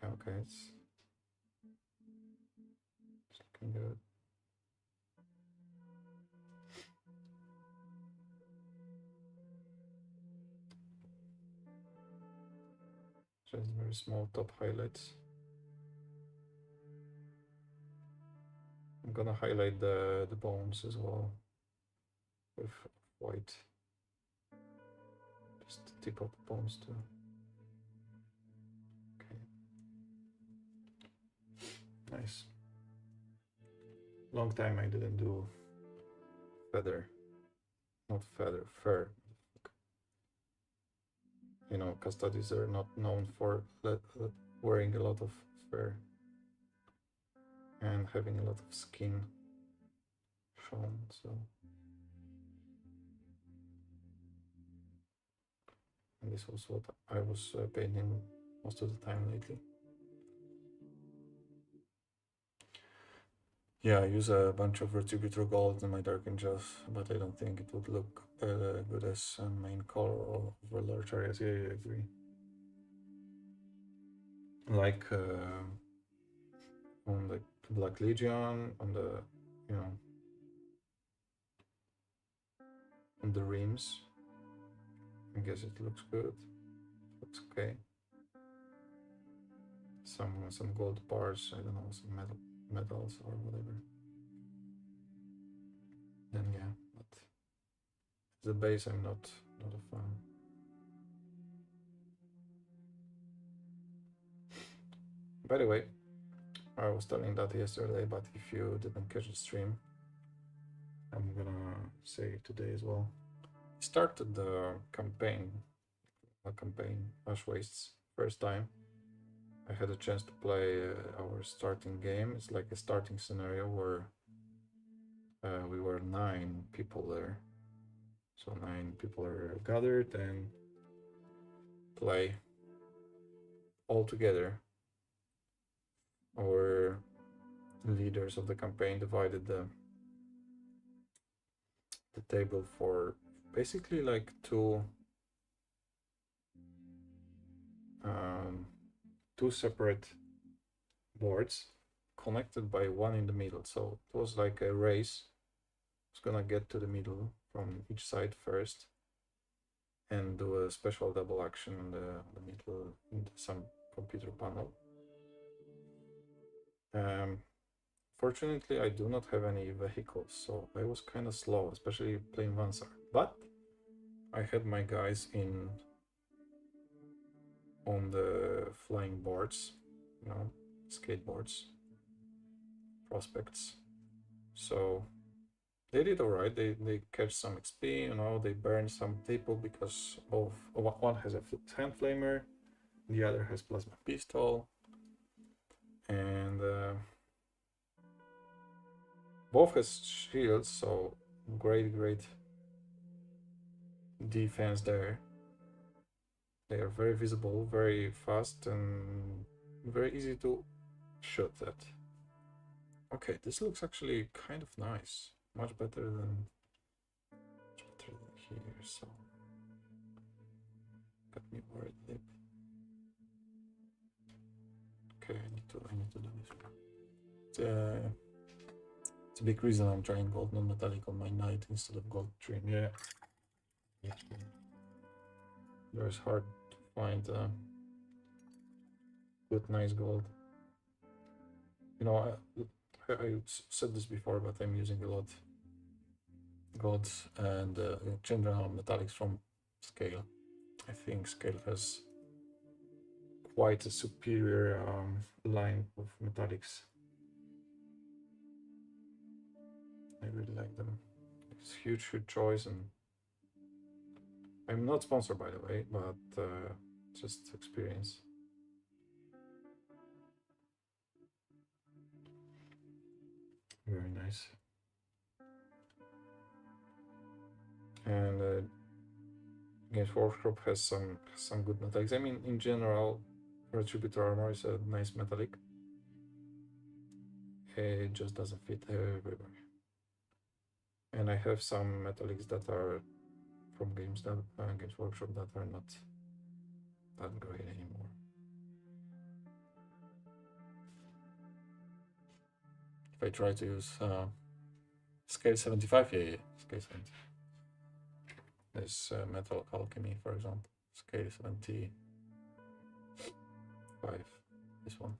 Okay, it's looking good. Just very small top highlights. I'm gonna highlight the bones as well with white. Just the tip of the bones too. Okay. Nice. Long time I didn't do feather. Not feather, fur. You know, custodies are not known for wearing a lot of fur and having a lot of skin shown, so. And this was what I was painting most of the time lately. Yeah, I use a bunch of retributor gold in my dark angels, but I don't think it would look good as a main color over large areas. Yeah, I agree. Like on the Black Legion, on the, you know, on the rims. I guess it looks good. Looks okay. Some gold bars, I don't know, some metals or whatever. Then yeah, but the base I'm not a fan. By the way, I was telling that yesterday, but if you didn't catch the stream, I'm gonna say it today as well. I started the campaign, Ash Wastes, first time. I had a chance to play our starting game. It's like a starting scenario where we were 9 people there. So 9 people are gathered and play all together. Our leaders of the campaign divided the table for basically like two separate boards connected by one in the middle. So it was like a race. It's gonna get to the middle from each side first and do a special double action in the middle in some computer panel. Fortunately, I do not have any vehicles, so I was kind of slow, especially playing Vansar. But I had my guys on the flying boards, you know, skateboards, prospects. So they did all right. They catch some XP, you know. They burn some people because of one has a hand flamer, the other has plasma pistol, and both has shields. So great defense there. They are very visible, very fast, and very easy to shoot at. Okay, this looks actually kind of nice. Much better than here, so got me worried a bit. Okay, I need to do this. It's a big reason I'm trying gold non-metallic on my knight instead of gold trim. Yeah. It's hard to find good nice gold. You know, I said this before, but I'm using a lot golds and general metallics from Scale. I think Scale has quite a superior line of metallics. I really like them. It's huge choice, and I'm not sponsored, by the way, but just experience. Very nice. And Games Workshop has some good metallics. I mean, in general, Retributor Armor is a nice metallic. It just doesn't fit everywhere. And I have some metallics that are from Games Workshop that are not that great anymore. If I try to use Scale 75, yeah, Scale 70. There's Metal Alchemy, for example, Scale 75, this one.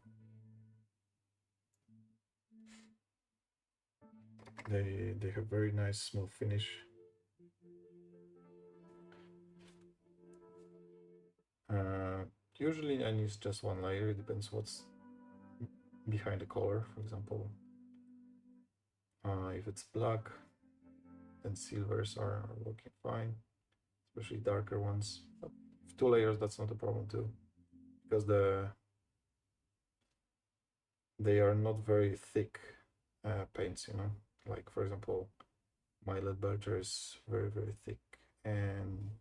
They have very nice smooth finish. Usually I use just one layer. It depends what's behind the color. For example, if it's black, then silvers are working fine, especially darker ones. But with 2 layers, that's not a problem too, because they are not very thick paints, you know. Like for example, my lead belcher is very thick, and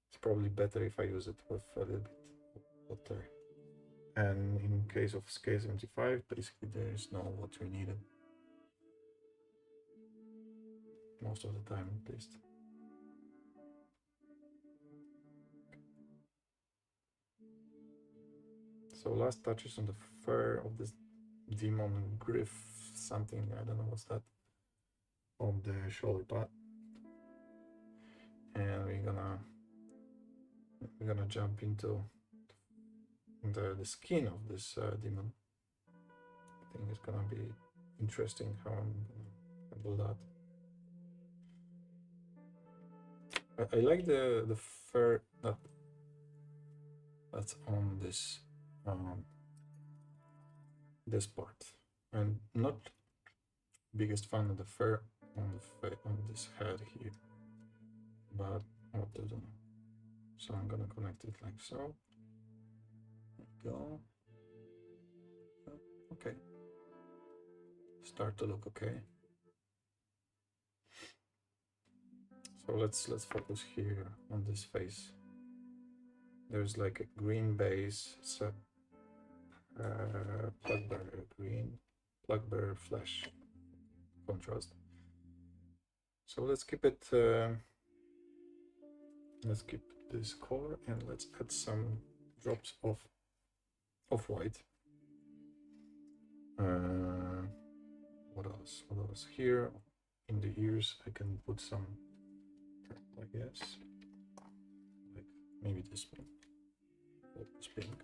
it's probably better if I use it with a little bit of water. And in case of Scale 75, basically there is no water needed. Most of the time, at least. So last touches on the fur of this demon griff, something, I don't know what's that, on the shoulder pad. And we're gonna jump into the skin of this demon. I think it's gonna be interesting how I'm gonna handle that. I like the fur that's on this this part, and not biggest fan of the fur on this head here, but what to do? So I'm gonna connect it like so. There we go. Okay. Start to look okay. So let's focus here on this face. There's like a green base. It's a blackberry green, blackberry flesh contrast. So let's keep it. Let's keep this color and let's add some drops of white. What else? What else? Here in the ears, I can put some, I guess, like maybe this one. This pink.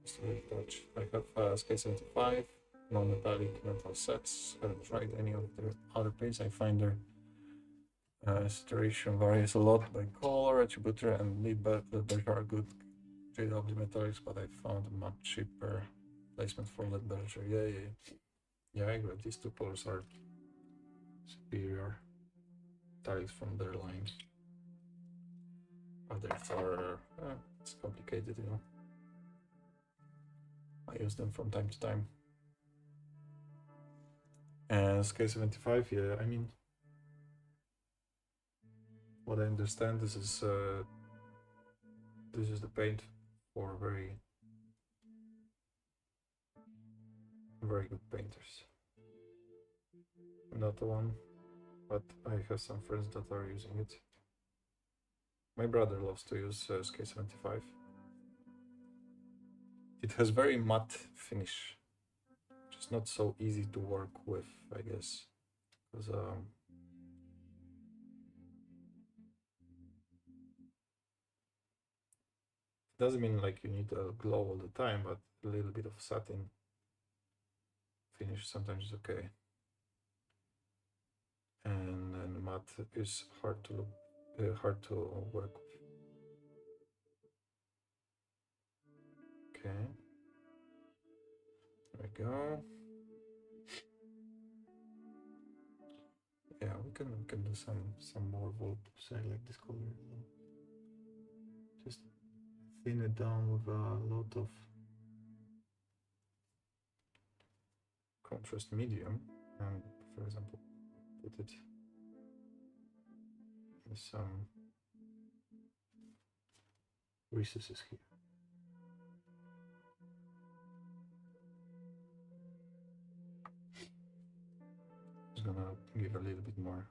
Just a little touch. I have SK75 non-metallic metal sets. I haven't tried any of the other paints. I find their saturation varies a lot by color, attributor, and lead better are good JW metallics, but I found a much cheaper placement for lead better. Yeah, I agree. These two colors are superior tiles from their line. Others are it's complicated, you know. I use them from time to time. And SK75, yeah, I mean, what I understand, this is the paint for very good painters. I'm not the one, but I have some friends that are using it. My brother loves to use SK75. It has very matte finish, which is not so easy to work with, I guess, because doesn't mean like you need a glow all the time, but a little bit of satin finish sometimes is okay. And matte is hard to work with. Okay, there we go. Yeah, we can do some more volupes. I like this color. Just thin it down with a lot of contrast medium, and for example, put it in some recesses here. It's gonna give a little bit more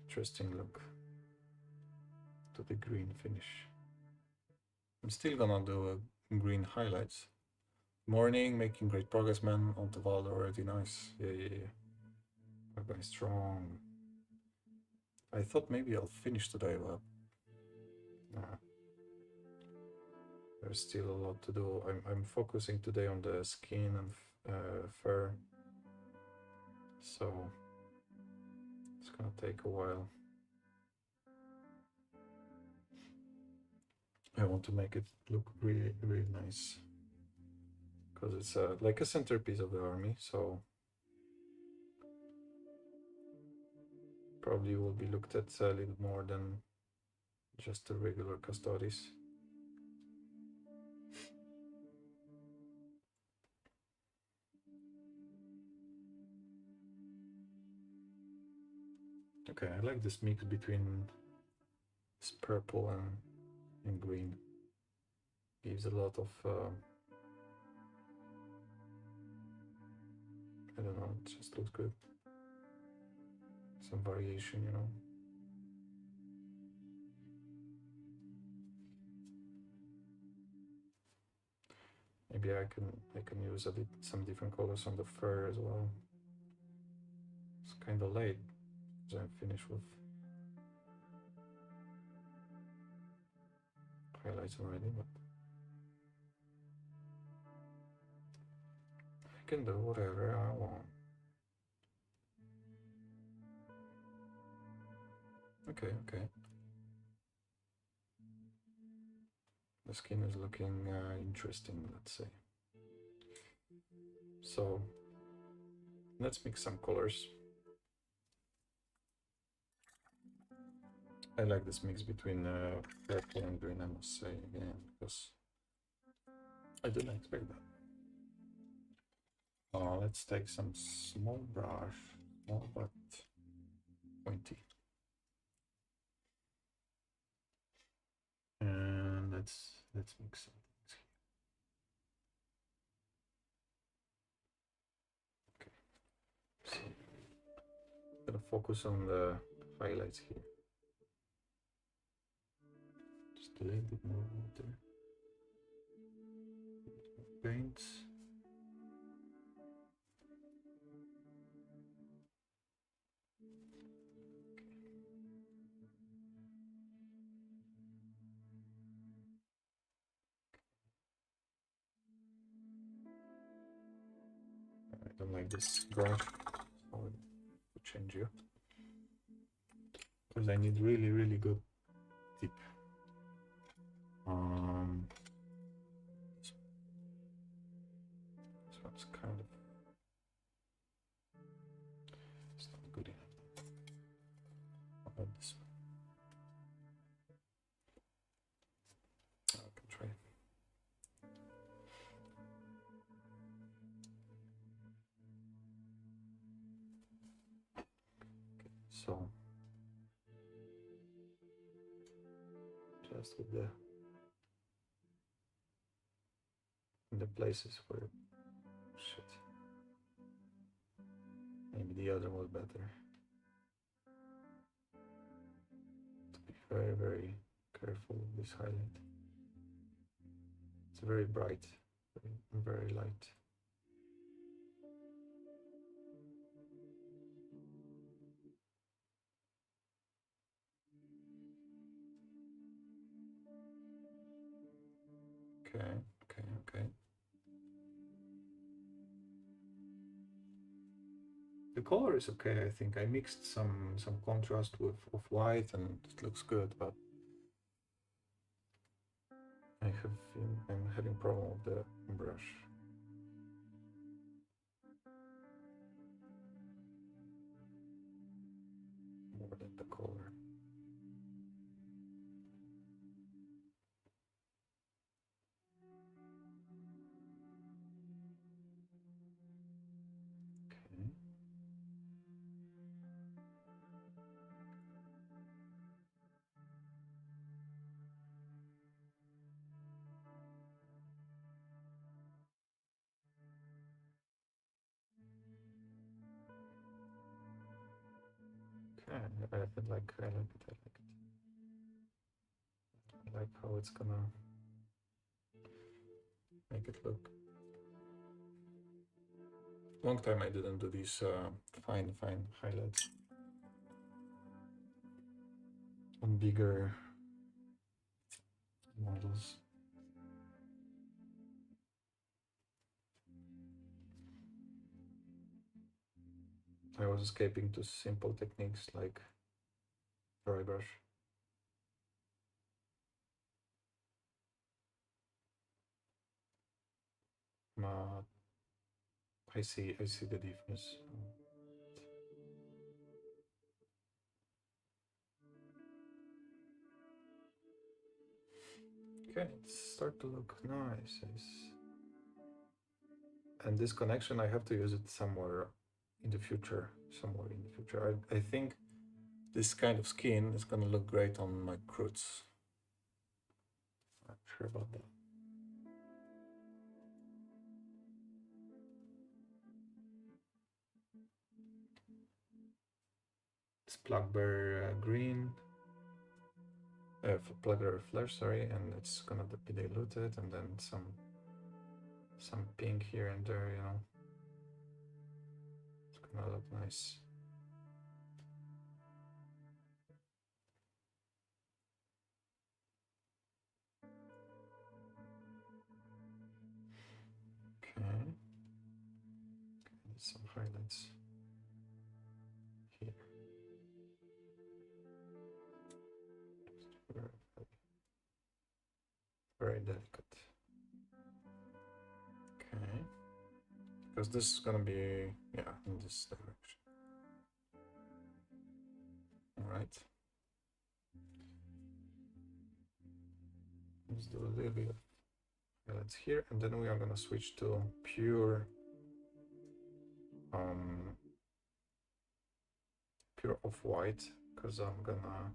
interesting look to the green finish. I'm still gonna do green highlights. Morning, making great progress, man. On the Valdor already, nice. Yeah. We're going strong. I thought maybe I'll finish today, but nah. There's still a lot to do. I'm focusing today on the skin and fur, so it's gonna take a while. I want to make it look really nice, because it's like a centerpiece of the army, so probably will be looked at a little more than just the regular custodes. Okay, I like this mix between this purple and green. Gives a lot of I don't know, it just looks good. Some variation, you know. Maybe I can use some different colors on the fur as well. It's kind of late because I'm finished with highlights already, but I can do whatever I want. Okay. The skin is looking interesting, let's say. So let's mix some colors. I like this mix between purple and green, I must say again, because I didn't expect that. Let's take some small brush, small but let's mix some things here. Okay, so I'm gonna focus on the highlights here. Just a little bit more water. Paint. I don't like this brush, so I'll change you because I need really good tip. This one's kind of, it's not good enough. How about this one? I can try. Okay, so just with the places where shit. Maybe the other was better. To be very careful with this highlight. It's very bright, very light. Okay. The color is okay, I think. I mixed some contrast with white and it looks good, but I'm having problem with the brush. More than the color. Okay. Okay, I like it. I like how it's gonna make it look. Long time I didn't do these fine highlights on bigger models. I was escaping to simple techniques like dry brush. I see the difference. Okay, it's start to look nice. And this connection, I have to use it somewhere in the future. I think this kind of skin is gonna look great on my cruts. Not sure about that. It's Plugbear green. Plugbear flesh, sorry, and it's gonna be diluted, and then some pink here and there, you know. It's gonna look nice. Okay. Some highlights here. Very delicate. Okay. Because this is gonna be, yeah, in this direction. All right. Let's do a little bit of highlights here, and then we are gonna switch to pure off-white, because I'm gonna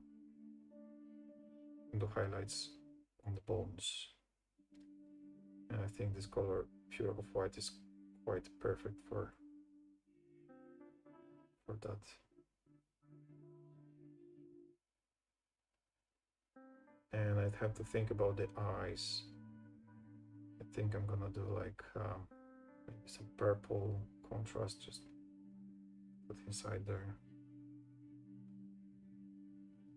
do highlights on the bones. And I think this color pure off-white is quite perfect for that. And I'd have to think about the eyes. I think I'm gonna do like maybe some purple contrast, just put inside there.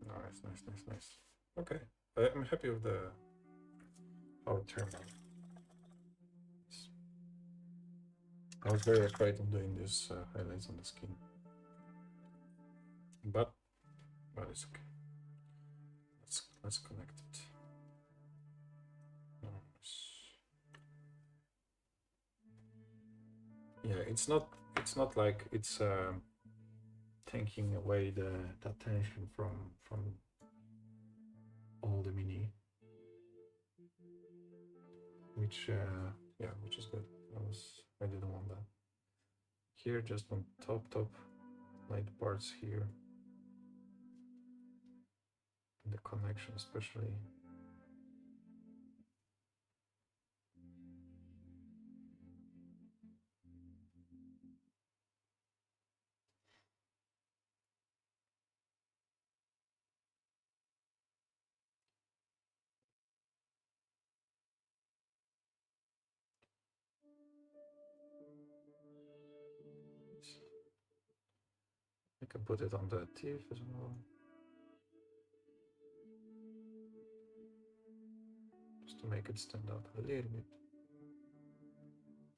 Nice, nice, nice, nice. Okay, I'm happy with how it turned out. I was very afraid of doing these highlights on the skin, but it's okay. Let's connect it. Nice. Yeah, it's not like it's taking away the tension from all the mini, which which is good. I didn't want that. Here, just on top light parts here, the connection especially. I can put it on the teeth as well, just to make it stand out a little bit.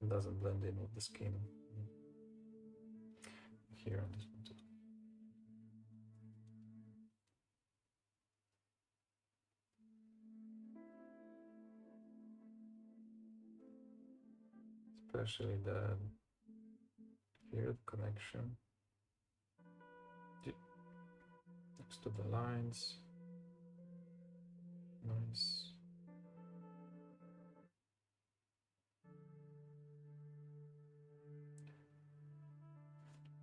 It doesn't blend in with the skin. Here on this one too. Especially here the connection next to the lines. Nice.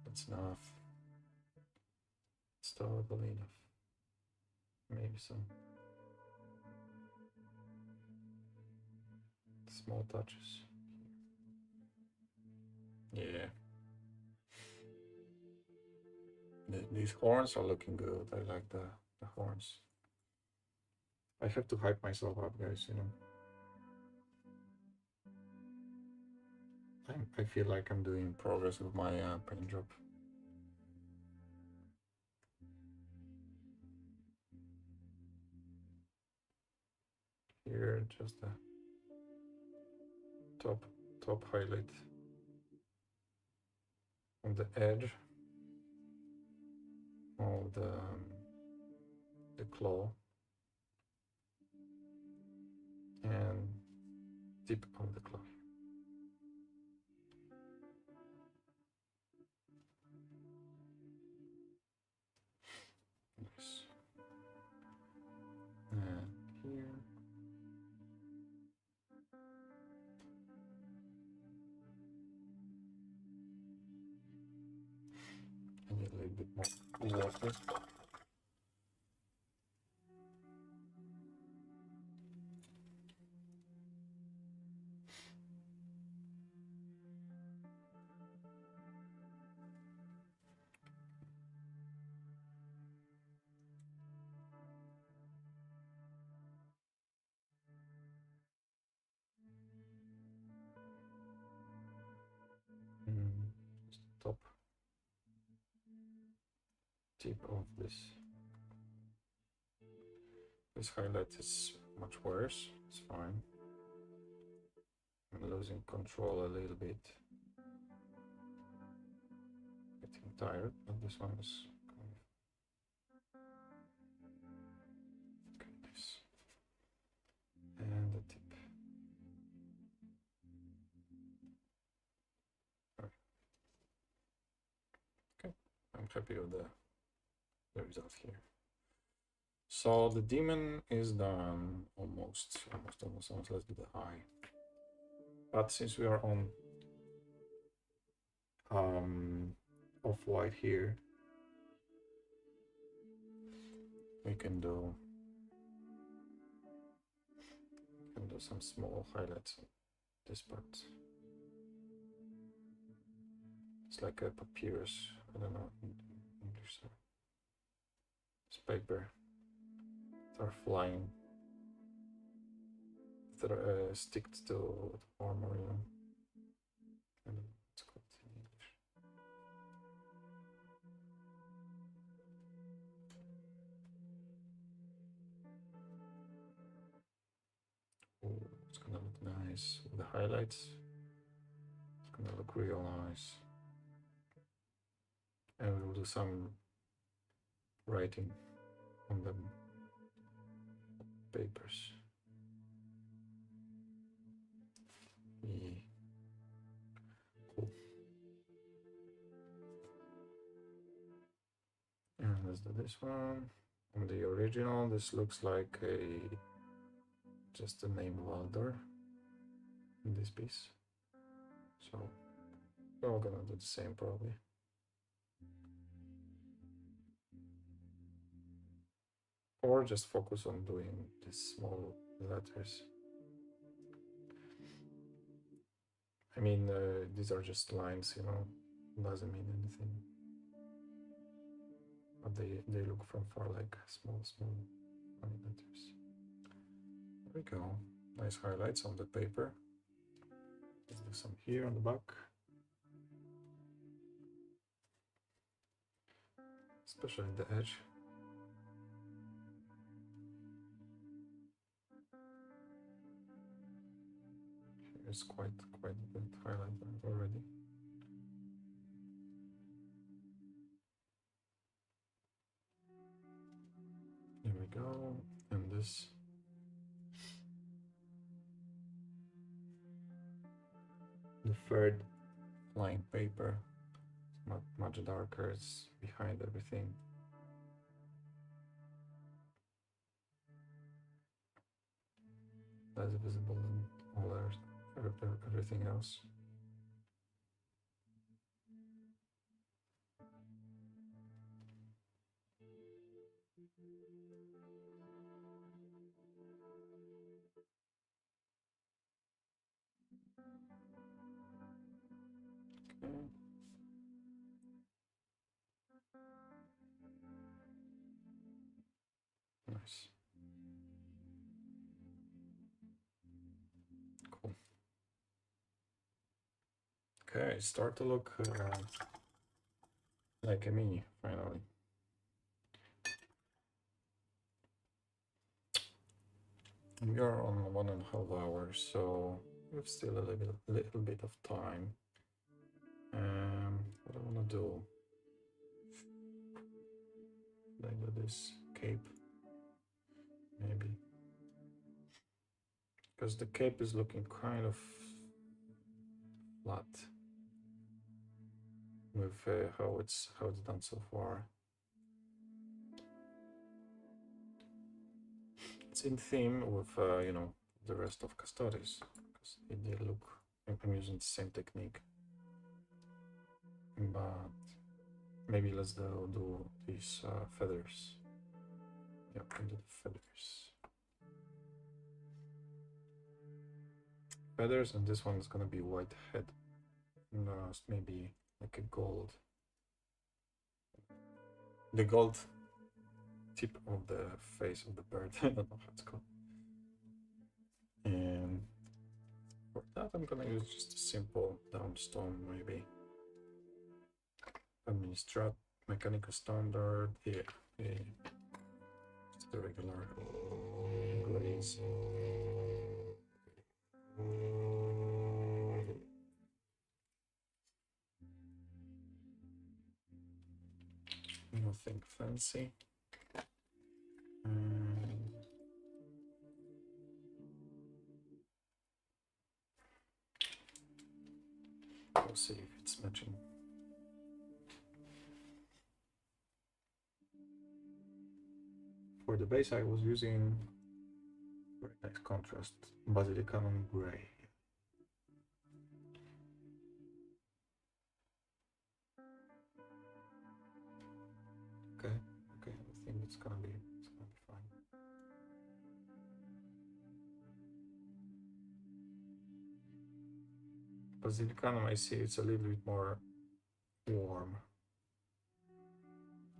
That's enough. It's totally enough. Maybe some small touches. Yeah. These horns are looking good. I like the horns. I have to hype myself up, guys, you know. I feel like I'm doing progress with my paint job. Here, just a top highlight on the edge of the claw and tip of the claw. Nice. And here. I need a little bit more water. Just top tip of this. This highlight is much worse. It's fine. I'm losing control a little bit. Getting tired, but this one is kind of okay. Nice. And the tip. Okay, I'm happy with the result here. So the demon is done almost. Let's do the eye. But since we are on off-white here, we can do some small highlights this part. It's like a papyrus. I don't know in English. So it's paper. They're flying. They're stick to the armor, you know. I don't know what it's called in English. Oh, it's gonna look nice with the highlights. It's gonna look real nice. And we will do some writing on the papers. Yeah. Cool. And let's do this one. On the original, this looks like just the name Valdor in this piece. So we're all gonna do the same probably. Or just focus on doing these small letters. I mean, these are just lines, you know, doesn't mean anything. But they look from far like small letters. There we go. Nice highlights on the paper. Let's do some here on the back. Especially the edge. Here's quite a bit highlighted already. Here we go. And this. The third line paper. Much darker, it's behind everything. Less visible than all everything else. Okay. Nice. Cool. Okay, start to look like a mini finally. We are on 1.5 hours, so we've still a little bit of time. What I want to do? Like do this cape, maybe, because the cape is looking kind of flat with how it's done so far. It's in theme with you know, the rest of Custodes, because they look. I'm using the same technique, but maybe let's do these feathers. Yeah, I can do the feathers, and this one is gonna be white head, and maybe like a gold. The gold tip of the face of the bird. I don't know how it's called. And for that, I'm gonna use just a simple downstone, maybe. Administrat mechanical standard. Yeah. Just the regular glaze. Nothing fancy. We'll see if it's matching. For the base, I was using very nice contrast, Basilicanum gray. Okay, I think it's gonna be fine. Basilicanum, I see it's a little bit more warm.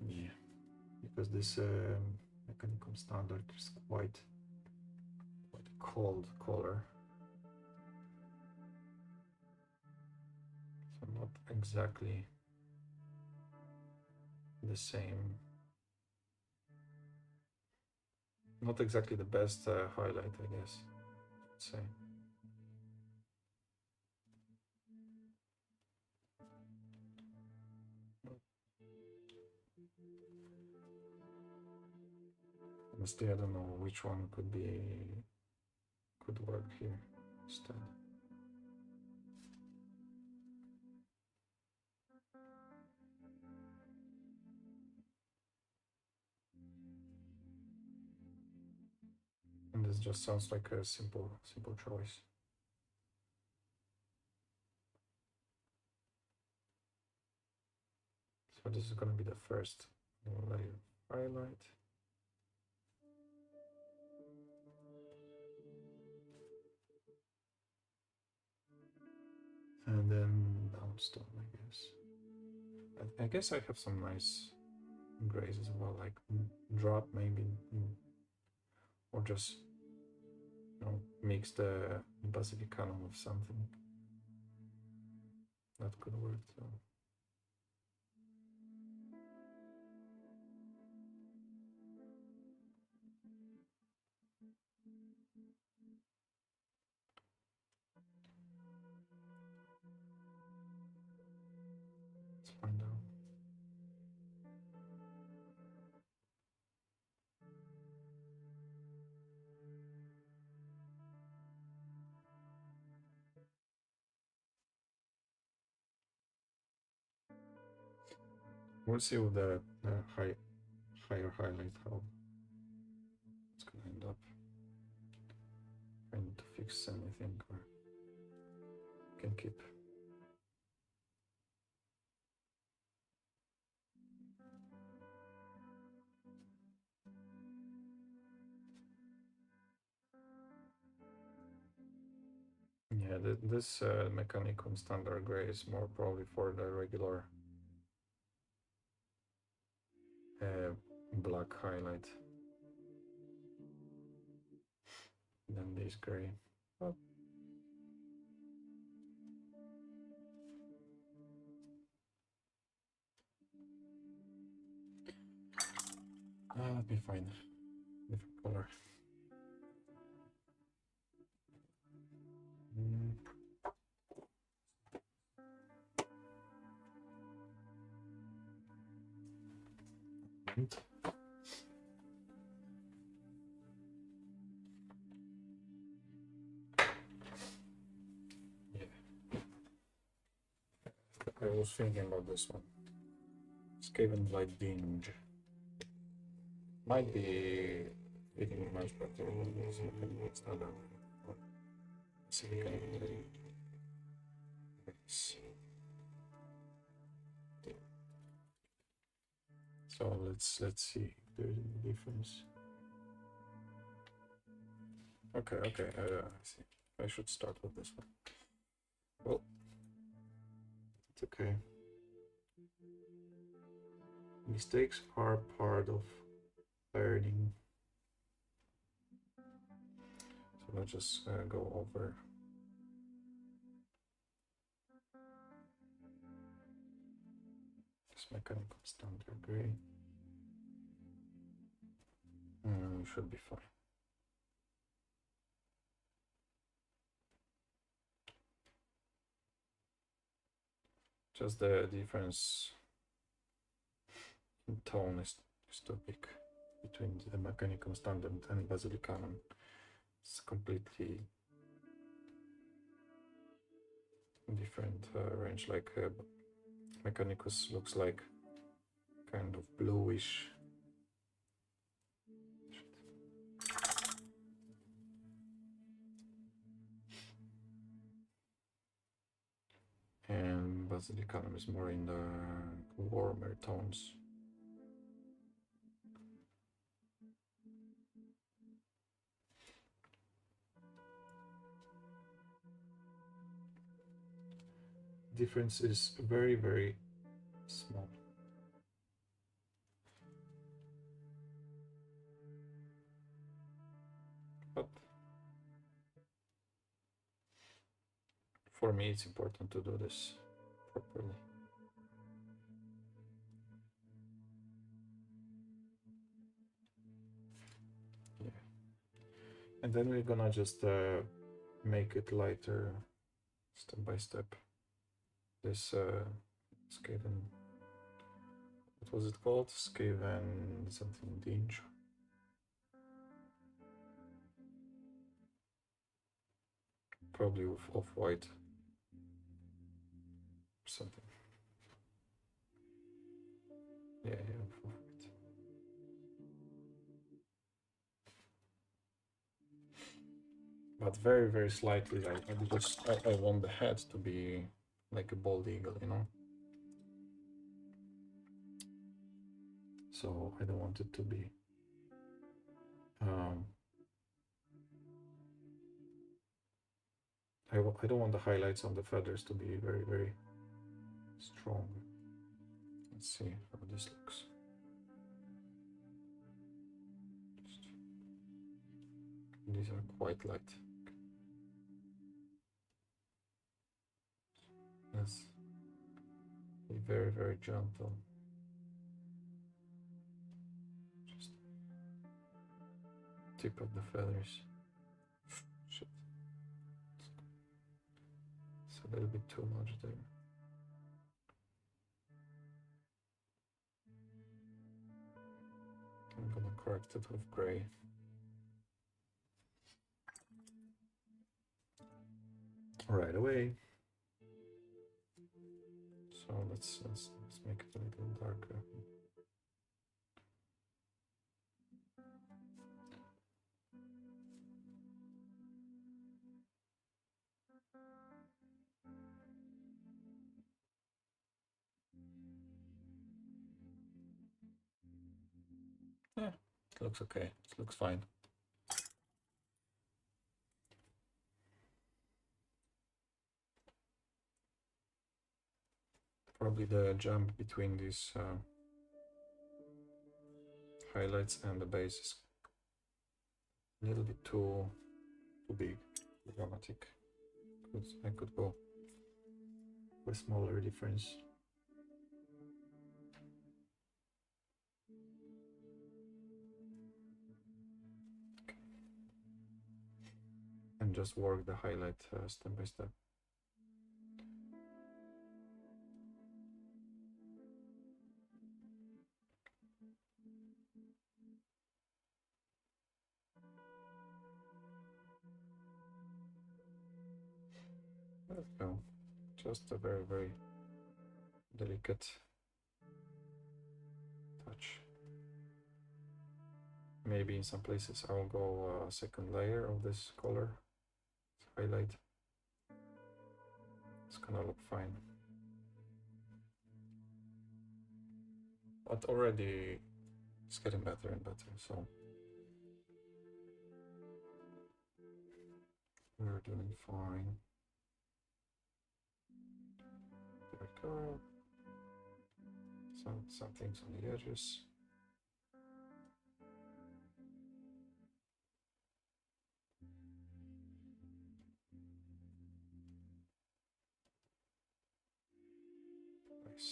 Yeah, because this Mechanicum Standard is quite cold color. So not exactly the same. Not exactly the best highlight, I guess. Let's say. Honestly, I don't know which one could work here instead. And this just sounds like a simple choice. So this is going to be the first layer highlight. And then downstone, I guess. I guess I have some nice grays as well, like drop maybe, or just mix the Basilicanum with something. That could work too. Let's find out. We'll see with the higher highlight how it's gonna end up. I need to fix anything or can keep. Yeah, this Mechanicum Standard Gray is more probably for the regular black highlight than this gray. Oh. Let me find a different color. Yeah, I was thinking about this one. Skaven Light Dinge might be fitting much better than this Mechanical Standard. So let's see if there's any difference. Okay, I see. I should start with this one. Well, it's okay. Mistakes are part of learning. So let's just go over. This Mechanical Standard Gray. Should be fine. Just the difference in tone is too big between the Mechanicum Standard and Basilicanum. It's completely different range. Like Mechanicus looks like kind of bluish. And Basilicanum is more in the warmer tones. difference is very, very small. But for me, it's important to do this properly. Yeah. And then we're gonna just make it lighter step by step. This Skaven, what was it called? Skaven something Dinge. Probably with off-white something. Yeah, off-white. But very, very slightly, like, because I want the head to be like a bald eagle, you know? So I don't want it to be I don't want the highlights on the feathers to be very, very strong. Let's see how this looks. These are quite light. Let's be very, very gentle. Just tip of the feathers. Shit. It's a little bit too much there. I'm gonna correct it with gray. Right away. So let's make it a little darker. Yeah, it looks okay. It looks fine. Probably the jump between these highlights and the base is a little bit too big, too dramatic. I could go with smaller difference. Okay. And just work the highlight step by step. There we go. Just a very, very delicate touch. Maybe in some places I'll go a second layer of this color. Highlight. It's gonna look fine. But already it's getting better and better, so we're doing fine. There we go. Some things on the edges. Nice.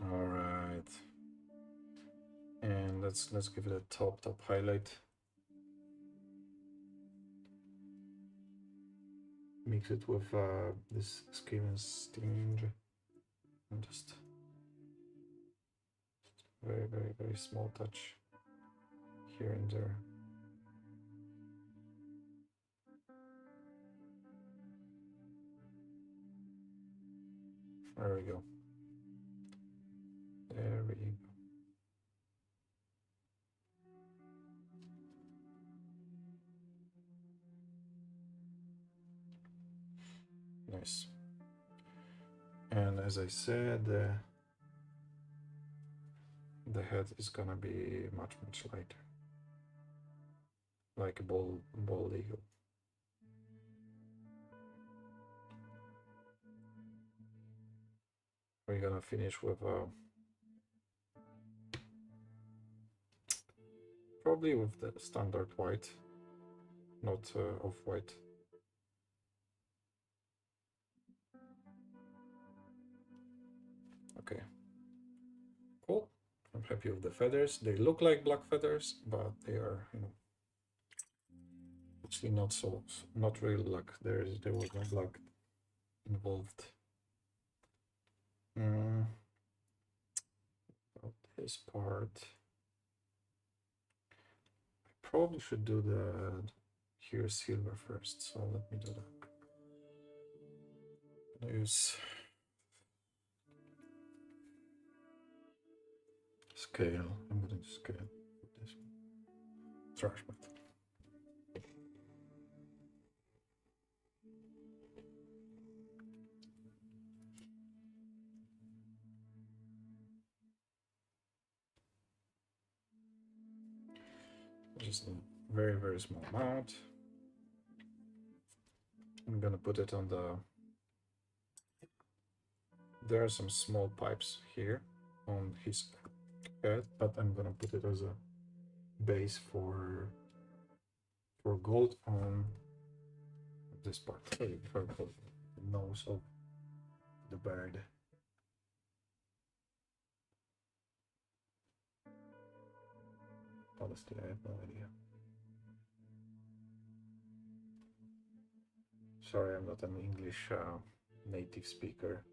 All right. And let's give it a top highlight. Mix it with this Skaven Sting and just very, very, very small touch here and there. There we go. There we go. Nice. And as I said, the head is gonna be much lighter. like a bald eagle. We're gonna finish with probably with the standard white, not off-white. Okay, cool. I'm happy with the feathers. They look like black feathers, but they are, you know, actually not really black. There was no black involved. About this part, I probably should do the here silver first. So let me do that. I'm gonna use scale. I'm going to scale for this trash metal. Just a very, very small amount. I'm gonna put it on the... There are some small pipes here on his head, but I'm gonna put it as a base for gold on this part. For the nose of the bird. Honestly, I have no idea. Sorry, I'm not an English native speaker.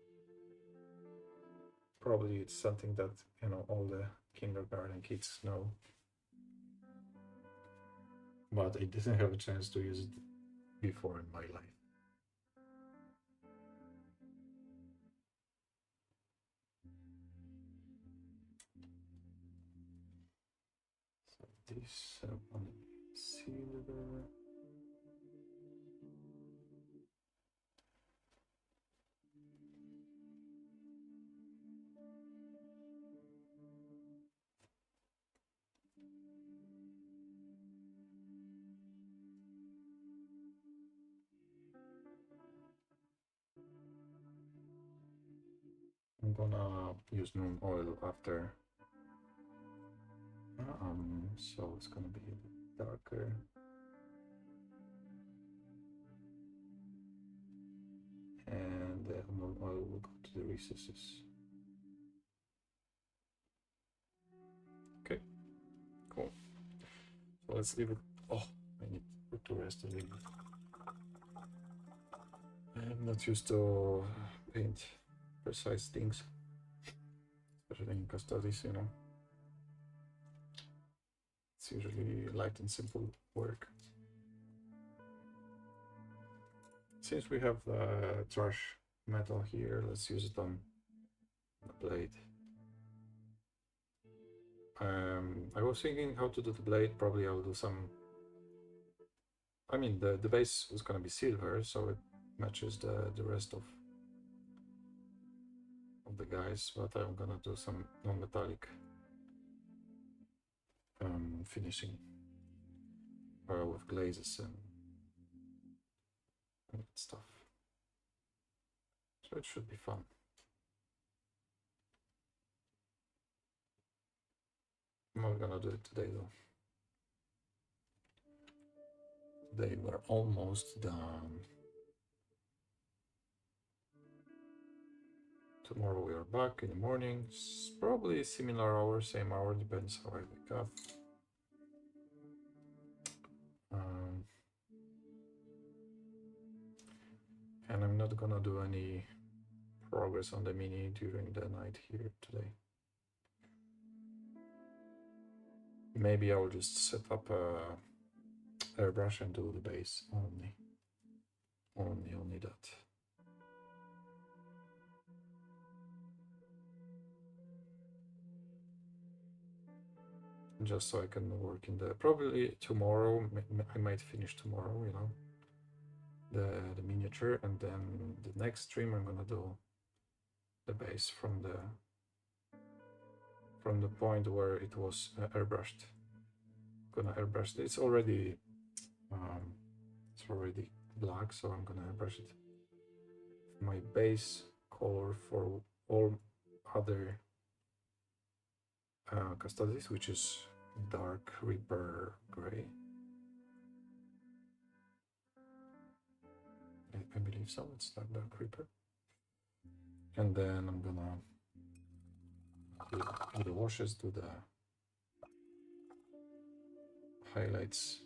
Probably it's something that, you know, all the kindergarten kids know. But I didn't have a chance to use it before in my life. So this on silver. I'm gonna use noon oil after. So it's gonna be a bit darker. And the noon oil will go to the recesses. Okay, cool. So let's leave it. Oh, I need to rest a little bit. I'm not used to paint precise things, especially in custodies, you know. It's usually light and simple work. Since we have the trash metal here, let's use it on the blade. I was thinking how to do the blade. Probably I'll do some... I mean, the base was gonna be silver, so it matches the rest of the guys, but I'm gonna do some non-metallic finishing with glazes and stuff. So it should be fun. I'm not gonna do it today though. Today we're almost done. Tomorrow we are back in the morning. It's probably similar hour, same hour, depends how I wake up. And I'm not gonna do any progress on the mini during the night here today. Maybe I'll just set up a airbrush and do the base only. Only that. Just so I can work in the... Probably tomorrow, I might finish tomorrow, you know, the miniature, and then the next stream I'm gonna do the base from the point where it was airbrushed. Gonna airbrush. It's already It's already black, so I'm gonna brush it. My base color for all other custodies, which is dark Reaper gray. I believe so, it's dark Reaper. And then I'm gonna do the washes, do the highlights,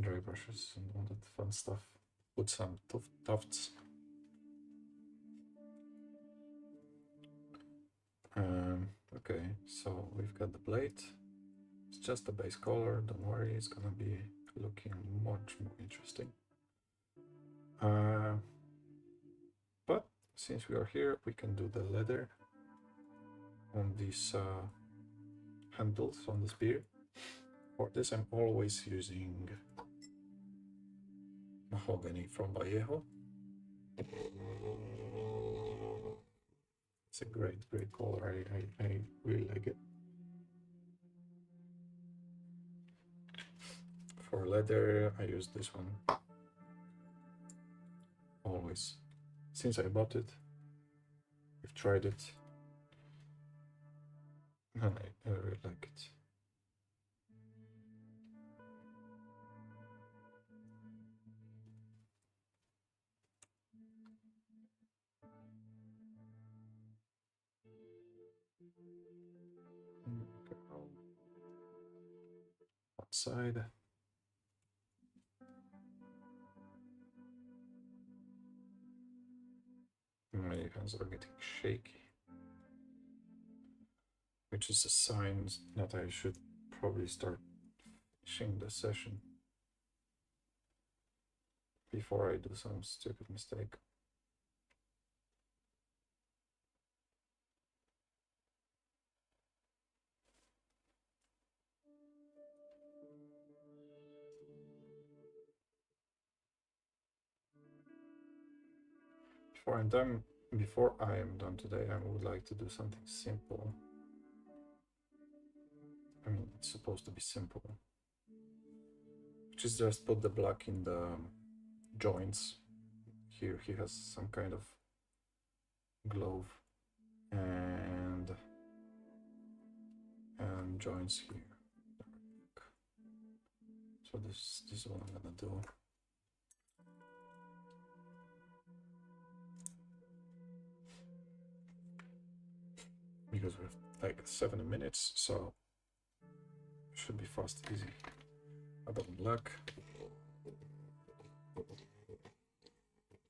dry brushes, and all that fun stuff. Put some tufts. Okay, so we've got the blade. It's just a base color, don't worry, it's gonna be looking much more interesting. But since we are here, we can do the leather on these handles on the spear. For this, I'm always using mahogany from Vallejo. It's a great color. I really like it. For leather, I use this one. Always. Since I bought it, I've tried it. And I really like it. Outside. My hands are getting shaky, which is a sign that I should probably start finishing the session before I do some stupid mistake. Before I am done today, I would like to do something simple. I mean, it's supposed to be simple. Which is just put the black in the joints. Here he has some kind of glove and joints here. So this is what I'm gonna do. Because we have like 7 minutes, so it should be fast, easy. About black.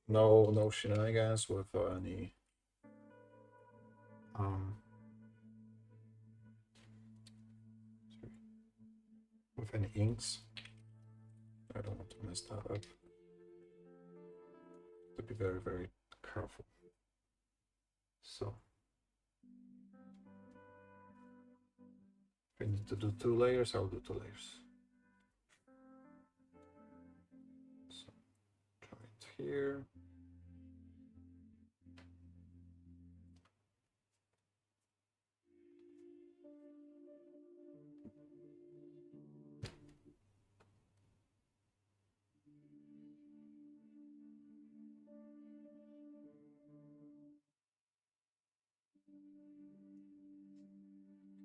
No shenanigans with any inks. I don't want to mess that up. To be very careful. So if I need to do 2 layers, I'll do 2 layers. So joint here.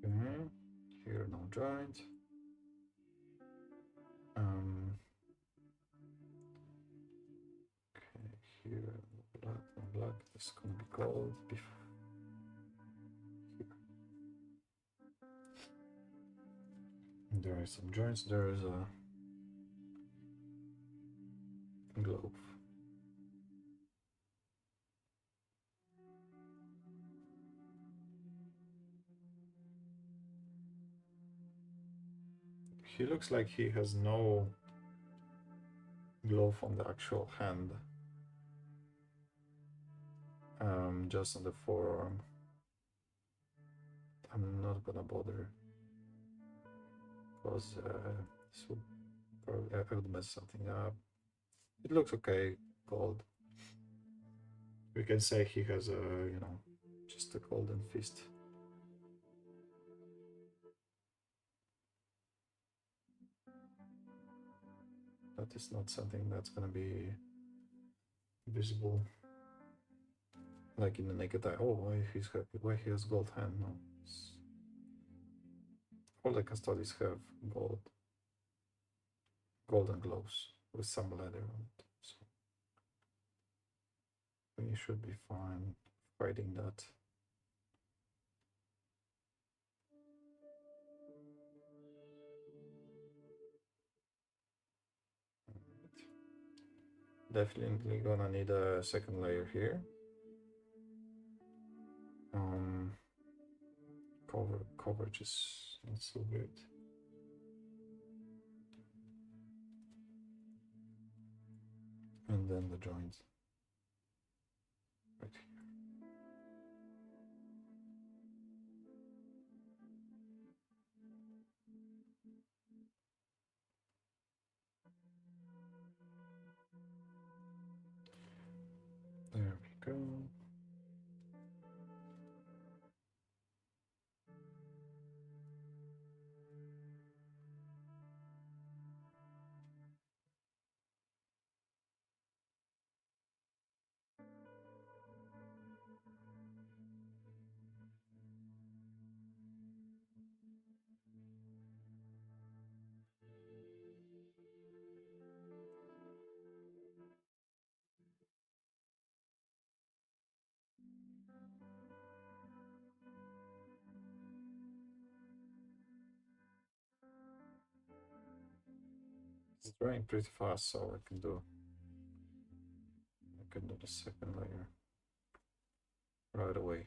Okay, here no joint. Okay, here black. This is gonna be gold. There are some joints. There is a glove. He looks like he has no glove on the actual hand. Just on the forearm. I'm not gonna bother because this would probably I would mess something up. It looks okay, gold. We can say he has a, just a golden fist. That is not something that's gonna be visible like in the naked eye. Oh, why he's happy? Why he has gold hand? No, all the custodies have golden gloves with some leather on it, so we should be fine fighting that. Definitely gonna need a second layer here. Coverage is not so good. And then the joint right here. There we go. It's drying pretty fast, so I can do the second layer right away.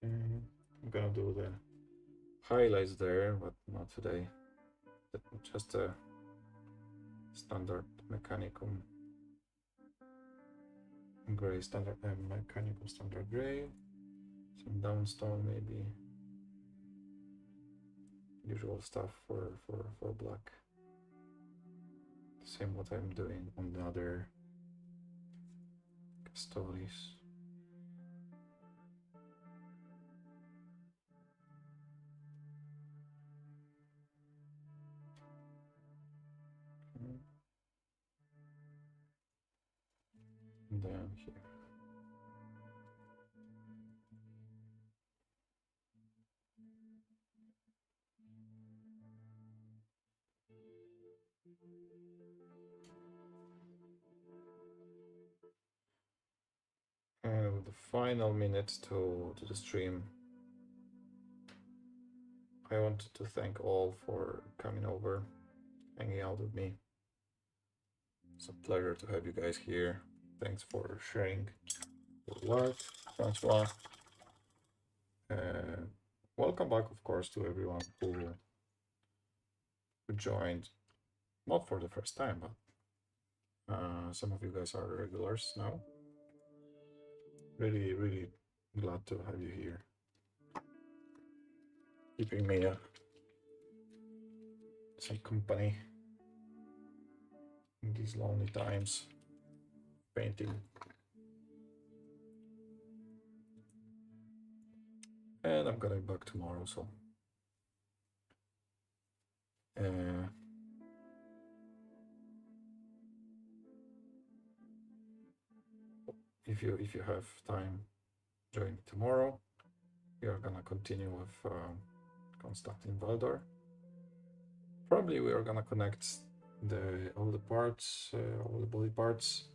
I'm gonna do the highlights there, but not today. Just a standard mechanical gray, standard mechanical standard gray, some downstone maybe, usual stuff for black. Same what I'm doing on the other stories. And then here. And the final minute to the stream, I wanted to thank all for coming over, hanging out with me. It's a pleasure to have you guys here. Thanks for sharing your work, Francois. Welcome back, of course, to everyone who joined, not for the first time, but some of you guys are regulars now. Really, really glad to have you here, keeping me some company in these lonely times, painting. And I'm gonna be back tomorrow, so if you have time, join me tomorrow. We are gonna continue with Constantin Valdor. Probably we are gonna connect all the parts, all the body parts,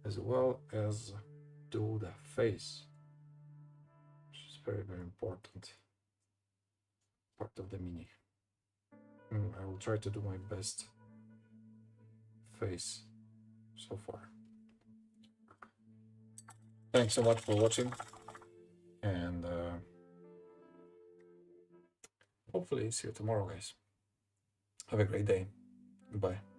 as well as do the face, which is very, very important part of the mini. I will try to do my best face so far. Thanks so much for watching, and hopefully see you tomorrow, guys. Have a great day. Goodbye.